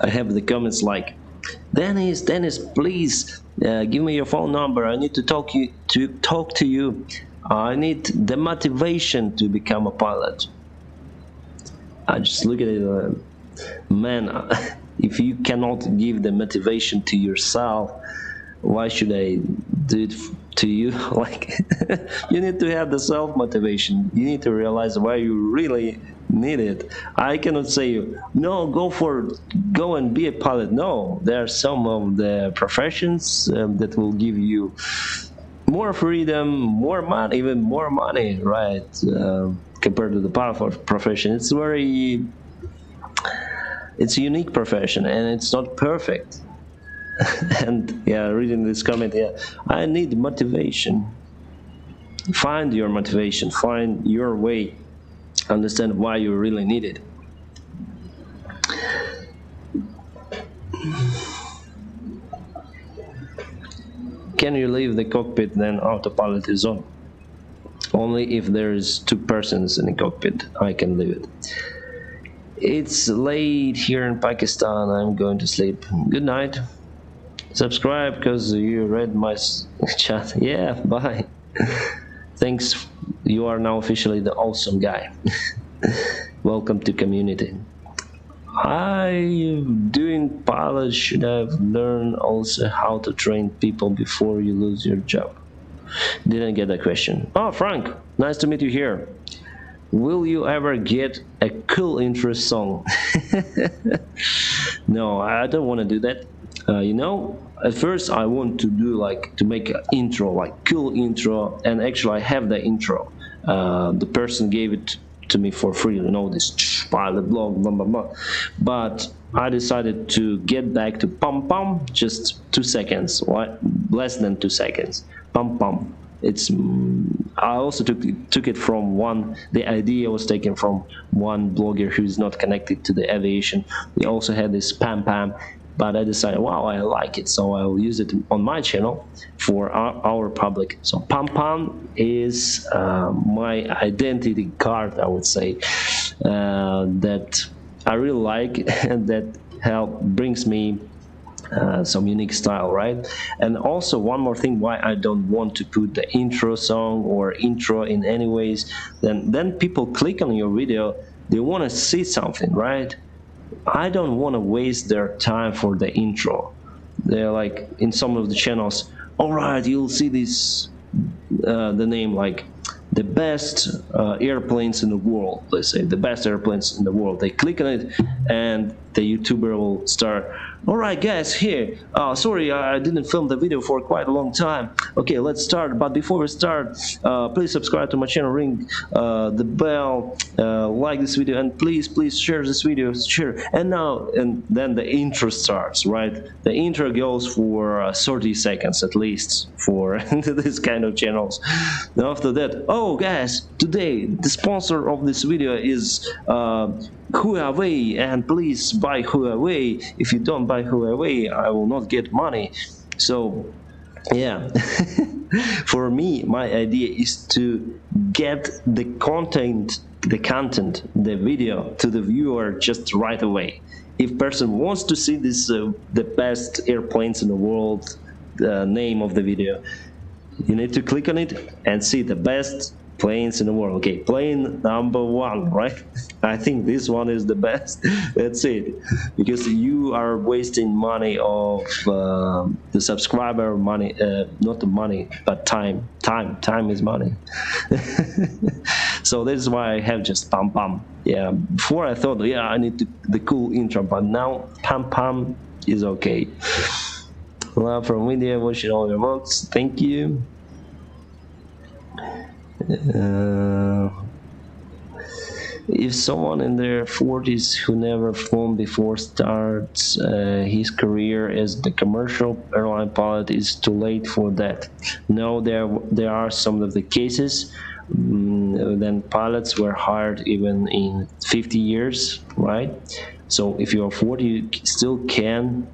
I have the comments like, Dennis, please give me your phone number. I need to talk to you. I need the motivation to become a pilot. I just look at it, man. If you cannot give the motivation to yourself, why should I do it to you? Like, you need to have the self-motivation. You need to realize why you really need it. I cannot say, no, go and be a pilot. No, there are some of the professions that will give you more freedom, more money, even more money, right? Compared to the pilot profession. It's a unique profession, and it's not perfect. And yeah, reading this comment, yeah, I need motivation. Find your motivation, find your way, understand why you really need it. Can you leave the cockpit then autopilot is on? Only if there's 2 persons in the cockpit, I can leave it. It's late here in Pakistan. I'm going to sleep. Good night. Subscribe because you read my chat. Yeah, bye. Thanks. You are now officially the awesome guy. Welcome to community. Doing pilot should have learned also how to train people before you lose your job. Didn't get that question. Oh, Frank, nice to meet you here. Will you ever get a cool intro song? No, I don't want to do that. At first I want to do to make an intro, like cool intro, and actually I have the intro. The person gave it to me for free, this pilot blog, blah, blah, blah. But I decided to get I also took it from the idea was taken from one blogger who's not connected to the aviation. They also had this pam pam, but I decided, wow, I like it, so I'll use it on my channel for our public. So pam pam is my identity card, I would say, that I really like and that brings me some unique style, right? And also one more thing why I don't want to put the intro song or intro in any ways, then people click on your video, they want to see something, right? I don't want to waste their time for the intro. They're like, in some of the channels, all right, you'll see this the name like the best airplanes in the world, let's say the best airplanes in the world. They click on it and the YouTuber will start, all right guys, here, sorry I didn't film the video for quite a long time. Okay, let's start, but before we start, please subscribe to my channel, ring the bell, like this video, and please share this video, share. And then the intro starts, right? The intro goes for 30 seconds at least for this kind of channels. And after that, oh guys, today the sponsor of this video is Huawei, and please buy Huawei. If you don't buy Huawei, I will not get money. So yeah, for me, my idea is to get the content, the video to the viewer just right away. If person wants to see this, the best airplanes in the world, the name of the video, you need to click on it and see the best planes in the world. Okay, plane number 1, right? I think this one is the best. That's it, because you are wasting money of the subscriber money, not the money, but time is money. So this is why I have just pam pam. Yeah, before I thought, yeah, I need the cool intro, but now pam pam is okay. Love from India, watching all your vlogs, thank you. If someone in their 40s who never flown before starts his career as the commercial airline pilot, is too late for that. No, there are some of the cases. Then pilots were hired even in 50 years, right? So if you are 40, you still can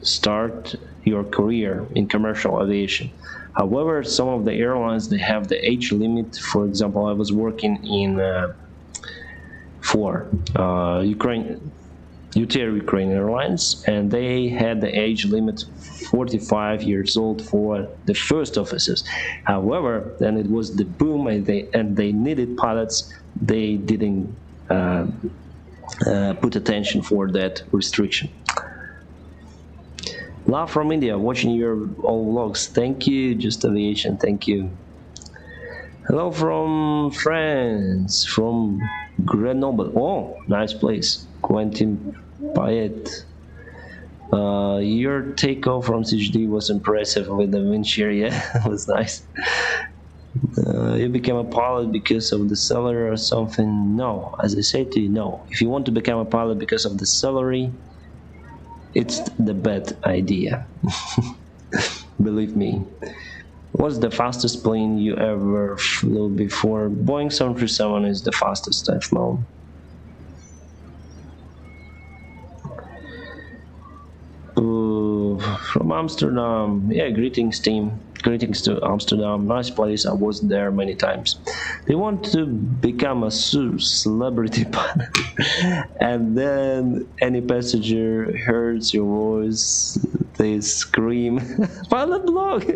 start your career in commercial aviation. However, some of the airlines, they have the age limit. For example, I was working in for Ukraine Airlines, and they had the age limit 45 years old for the first officers. However, then it was the boom, and they needed pilots. They didn't put attention for that restriction. Love from India, watching your all vlogs. Thank you, Just Aviation, thank you. Hello from France, from Grenoble. Oh, nice place. Quentin Payet. Your takeoff from CHD was impressive with the wind shear. Yeah, it was nice. You became a pilot because of the salary or something? No, as I said to you, no. If you want to become a pilot because of the salary, it's the bad idea. Believe me. What's the fastest plane you ever flew before? Boeing 737 is the fastest I've flown. From Amsterdam. Yeah, greetings team. Greetings to Amsterdam. Nice place. I was there many times. They want to become a celebrity pilot, and then any passenger hears your voice, they scream, pilot blog,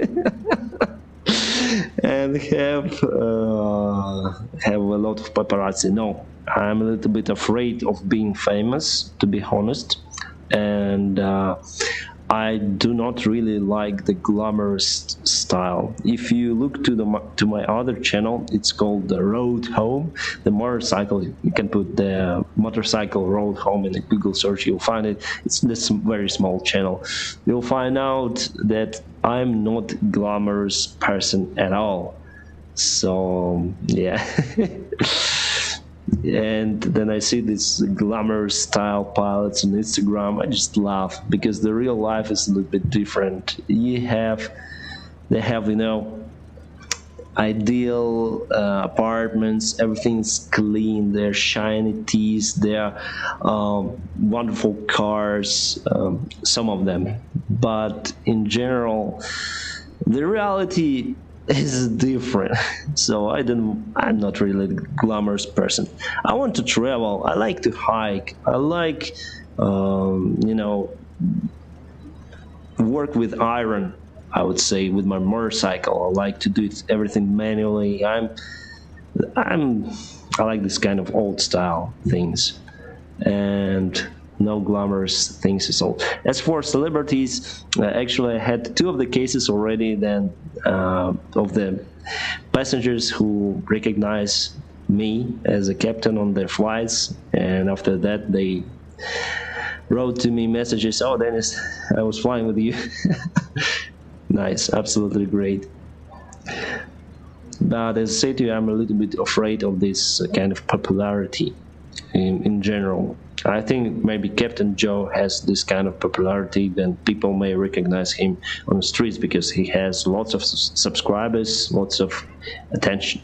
and have a lot of paparazzi. No, I'm a little bit afraid of being famous, to be honest, and I do not really like the glamorous style. If you look to my other channel, it's called the Road Home, the motorcycle. You can put the motorcycle Road Home in a Google search. You'll find it. It's this very small channel. You'll find out that I'm not glamorous person at all. So yeah. And then I see these glamour style pilots on Instagram. I just laugh, because the real life is a little bit different. They have, you know, ideal apartments. Everything's clean. They're shiny teeth. They're wonderful cars. Some of them, but in general, the reality is different. So I'm not really a glamorous person. I want to travel. I like to hike. I like work with iron. I would say with my motorcycle. I like to do everything manually. I like this kind of old style things, and no glamorous things at all. As for celebrities, actually I had two of the cases already then of the passengers who recognize me as a captain on their flights, and after that they wrote to me messages, "Oh, Dennis, I was flying with you." Nice, absolutely great. But as I say to you, I'm a little bit afraid of this kind of popularity in general. I think maybe Captain Joe has this kind of popularity, then people may recognize him on the streets because he has lots of subscribers, lots of attention.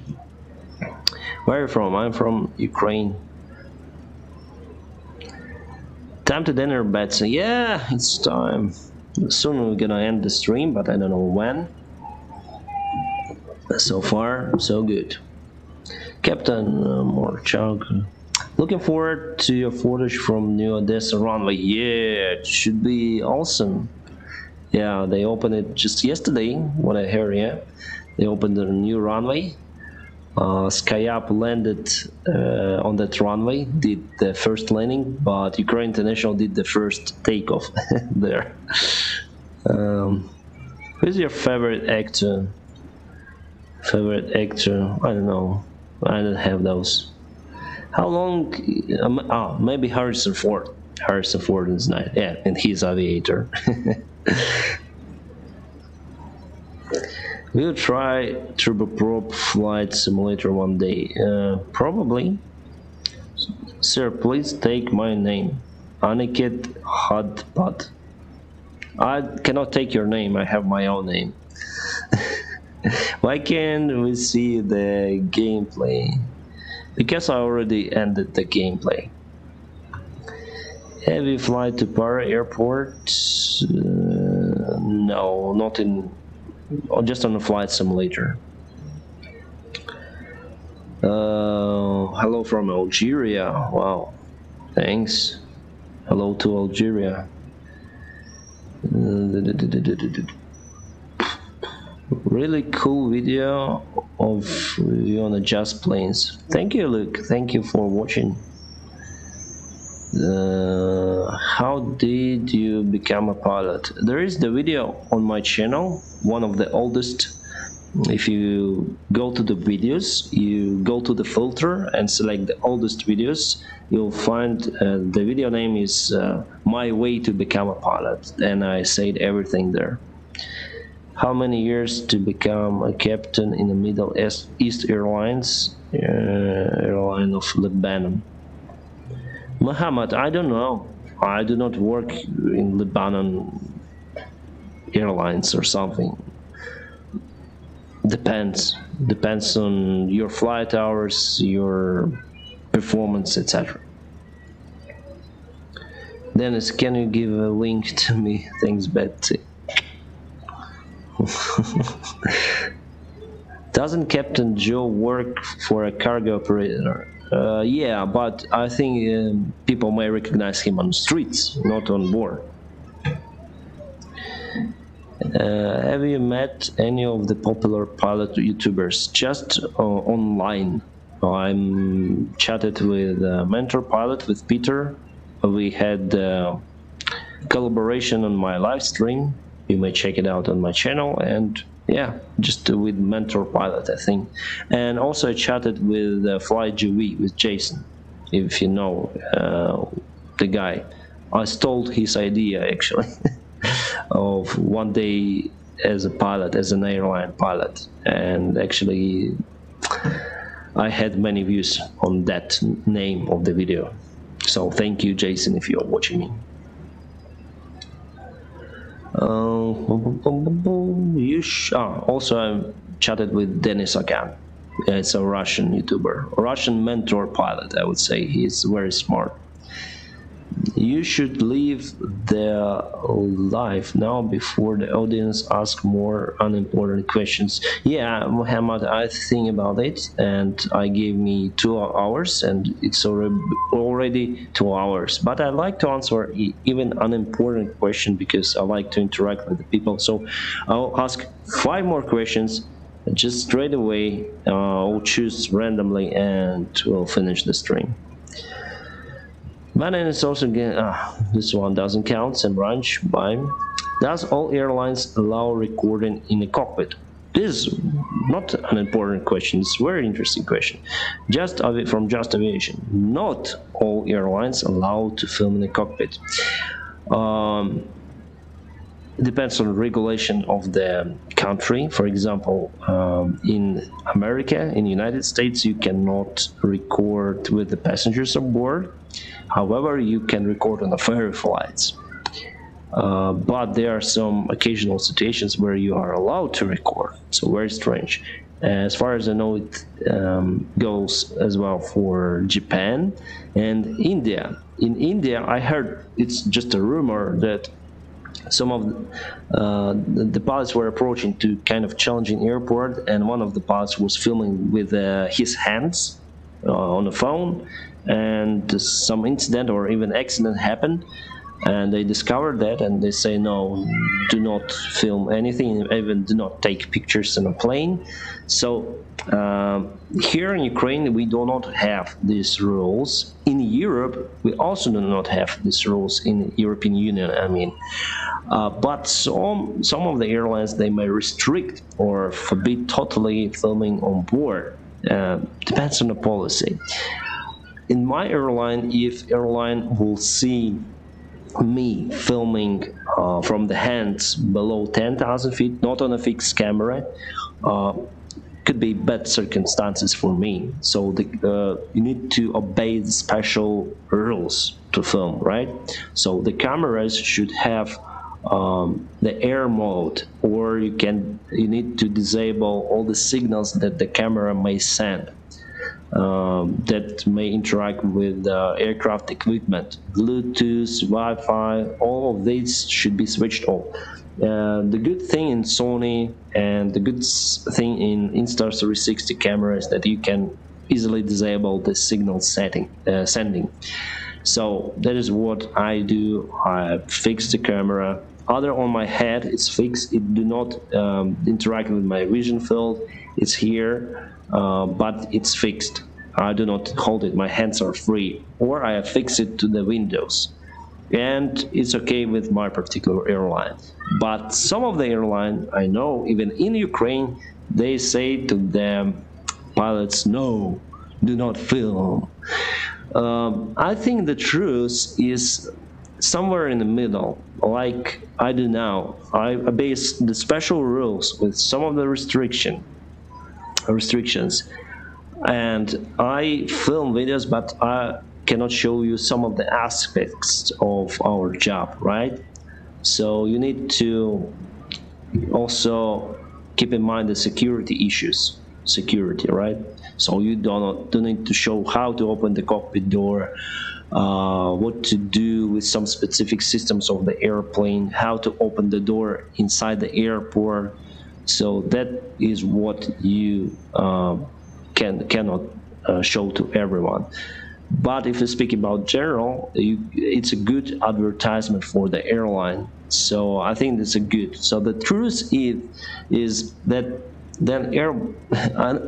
Where are you from? I'm from Ukraine. Time to dinner, Betsy. Yeah, it's time. Soon we're gonna end the stream, but I don't know when. So far, so good. Captain Morchuk. Looking forward to your footage from New Odessa runway. Yeah, it should be awesome. Yeah, they opened it just yesterday, what I heard, yeah. They opened a new runway. SkyUp landed on that runway, did the first landing, but Ukraine International did the first takeoff there. Who's your favorite actor? Favorite actor? I don't know. I don't have those. How long? Maybe Harrison Ford. Harrison Ford is nice. Yeah, and he's aviator. We'll try turboprop flight simulator one day. Probably. Sir, please take my name. Aniket Hadpat. I cannot take your name. I have my own name. Why can't we see the gameplay? Because I already ended the gameplay. Have you flight to Para Airport? No, not in. Just on a flight simulator. Hello from Algeria. Wow, thanks. Hello to Algeria. Really cool video of you on the Just Planes. Thank you, Luke. Thank you for watching. How did you become a pilot? There is the video on my channel, one of the oldest. If you go to the videos, you go to the filter and select the oldest videos, you'll find the video name is My Way to Become a Pilot, and I said everything there. How many years to become a captain in the Middle East Airlines, airline of Lebanon? Muhammad, I don't know. I do not work in Lebanon Airlines or something. Depends on your flight hours, your performance, etc. Dennis, can you give a link to me? Thanks, Betsy. Doesn't Captain Joe work for a cargo operator? Yeah, but I think people may recognize him on the streets, not on board. Have you met any of the popular pilot YouTubers? Just online. I'm chatted with Mentor Pilot, with Peter. We had collaboration on my live stream. You may check it out on my channel, and yeah, just with Mentor Pilot, I think. And also I chatted with FlyGV, with Jason, if you know the guy. I stole his idea, actually, of one day as a pilot, as an airline pilot. And actually, I had many views on that name of the video. So thank you, Jason, if you're watching me. Also, chatted with Denis Agan. It's a Russian YouTuber, a Russian mentor pilot, I would say. He's very smart. You should leave the live now before the audience ask more unimportant questions. Yeah, Muhammad, I think about it, and I gave me 2 hours, and it's already 2 hours. But I like to answer even unimportant question because I like to interact with the people. So I'll ask 5 more questions just straight away. I'll choose randomly, and we'll finish the stream. My name is also again, this one doesn't count, Sam Ranch. Bye. Does all airlines allow recording in a cockpit? This is not an important question, it's a very interesting question. From Just Aviation. Not all airlines allow to film in a cockpit. It depends on regulation of the country. For example, in America, in the United States, you cannot record with the passengers on board. However, you can record on the ferry flights. But there are some occasional situations where you are allowed to record. So very strange. As far as I know, it goes as well for Japan and India. In India, I heard, it's just a rumor, that some of the pilots were approaching to kind of challenging airport, and one of the pilots was filming with his hands on the phone, and some incident or even accident happened, and they discovered that, and they say, no, do not film anything, even do not take pictures in a plane. So here in Ukraine, we do not have these rules. In Europe, we also do not have these rules in the European Union, I mean. But some of the airlines, they may restrict or forbid totally filming on board. Depends on the policy. In my airline, if airline will see me filming from the hands below 10,000 feet, not on a fixed camera, could be bad circumstances for me. So you need to obey the special rules to film, right? So the cameras should have the air mode, or you need to disable all the signals that the camera may send. That may interact with aircraft equipment, Bluetooth, Wi-Fi, all of these should be switched off. The good thing in Sony and the good thing in Insta360 camera is that you can easily disable the signal sending. So that is what I do. I fix the camera. Either on my head, it's fixed. It do not interact with my vision field. It's here. But it's fixed. I do not hold it, my hands are free, or I affix it to the windows, and it's okay with my particular airline. But some of the airlines I know, even in Ukraine, they say to them pilots, no, do not film. I think the truth is somewhere in the middle, like I do now. I base the special rules with some of the restrictions, and I film videos, but I cannot show you some of the aspects of our job, right? So you need to also keep in mind the security issues, right? So you don't need to show how to open the cockpit door, what to do with some specific systems of the airplane, how to open the door inside the airport. So that is what you cannot show to everyone. But if you speak about general, it's a good advertisement for the airline. So I think that's a good. So the truth is that then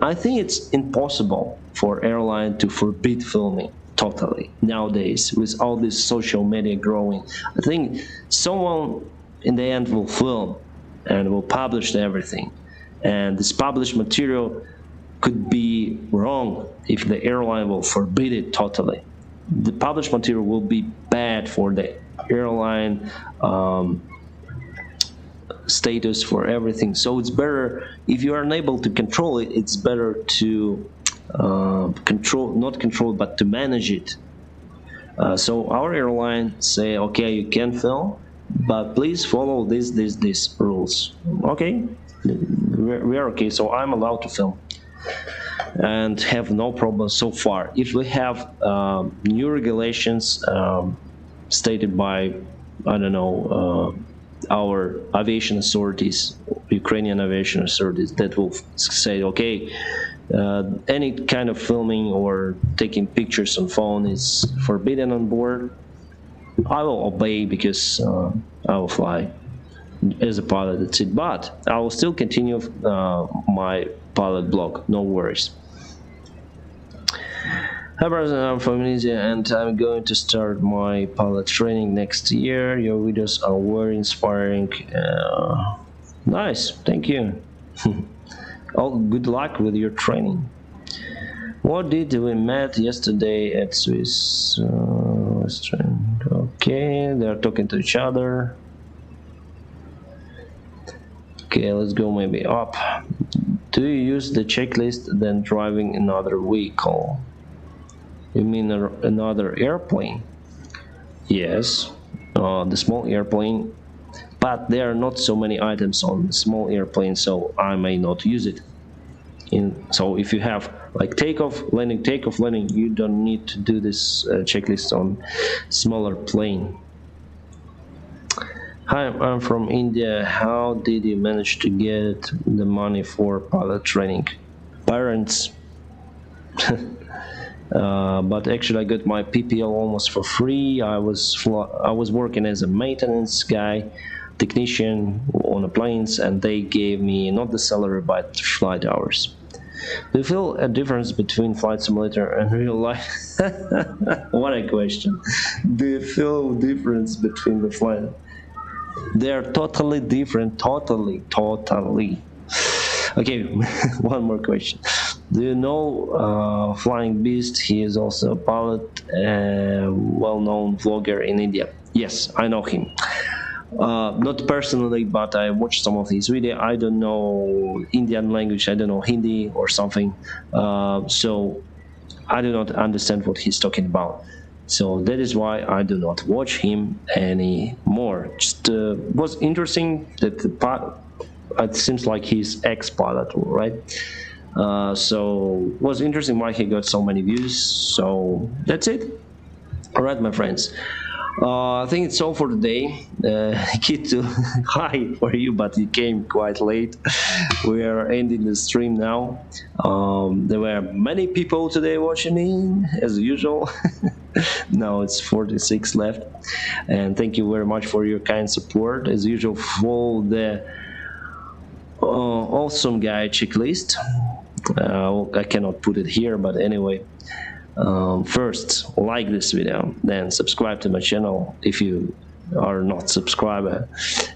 I think it's impossible for airline to forbid filming totally nowadays with all this social media growing. I think someone in the end will film and will publish everything, and this published material could be wrong if the airline will forbid it totally. The published material will be bad for the airline status, for everything. So it's better, if you are unable to control it, it's better to not control, but to manage it. So our airline say, okay, you can film, but please follow these rules. Okay, we are okay, so I'm allowed to film and have no problem so far. If we have new regulations stated by, I don't know, our aviation authorities, Ukrainian aviation authorities, that will say, okay, any kind of filming or taking pictures on phone is forbidden on board, I will obey, because I will fly as a pilot, that's it. But I will still continue my pilot blog, no worries. Hi brother, I'm from Indonesia and I'm going to start my pilot training next year. Your videos are very inspiring. Nice, thank you. Oh, good luck with your training. What did we met yesterday at Swiss restaurant? Okay, they're talking to each other. Okay, let's go maybe up. Do you use the checklist then driving another vehicle? You mean another airplane? Yes, the small airplane, but there are not so many items on the small airplane, so I may not use it. So if you have like takeoff, landing, you don't need to do this checklist on smaller plane. Hi, I'm from India. How did you manage to get the money for pilot training? Parents. But actually I got my PPL almost for free. I was working as a maintenance guy, technician on the planes, and they gave me not the salary but flight hours. Do you feel a difference between flight simulator and real life? What a question. Do you feel a difference between the flight? They're totally different, totally. Okay, one more question. Do you know Flying Beast? He is also a pilot, well-known vlogger in India. Yes, I know him. Not personally, but I watched some of his videos. I don't know Indian language, I don't know Hindi or something, so I do not understand what he's talking about. So that is why I do not watch him anymore. Just was interesting that it seems like he's ex-pilot, right? So it was interesting why he got so many views. So that's it. All right, my friends. I think it's all for today. Kid to hi for you, but you came quite late. We are ending the stream now. There were many people today watching me, as usual. Now it's 46 left. And thank you very much for your kind support. As usual, for the awesome guy checklist. I cannot put it here, but anyway. First, like this video, then subscribe to my channel if you are not subscriber,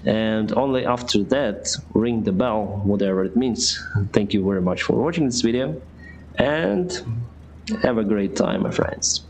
and only after that ring the bell, whatever it means. Thank you very much for watching this video and have a great time, my friends.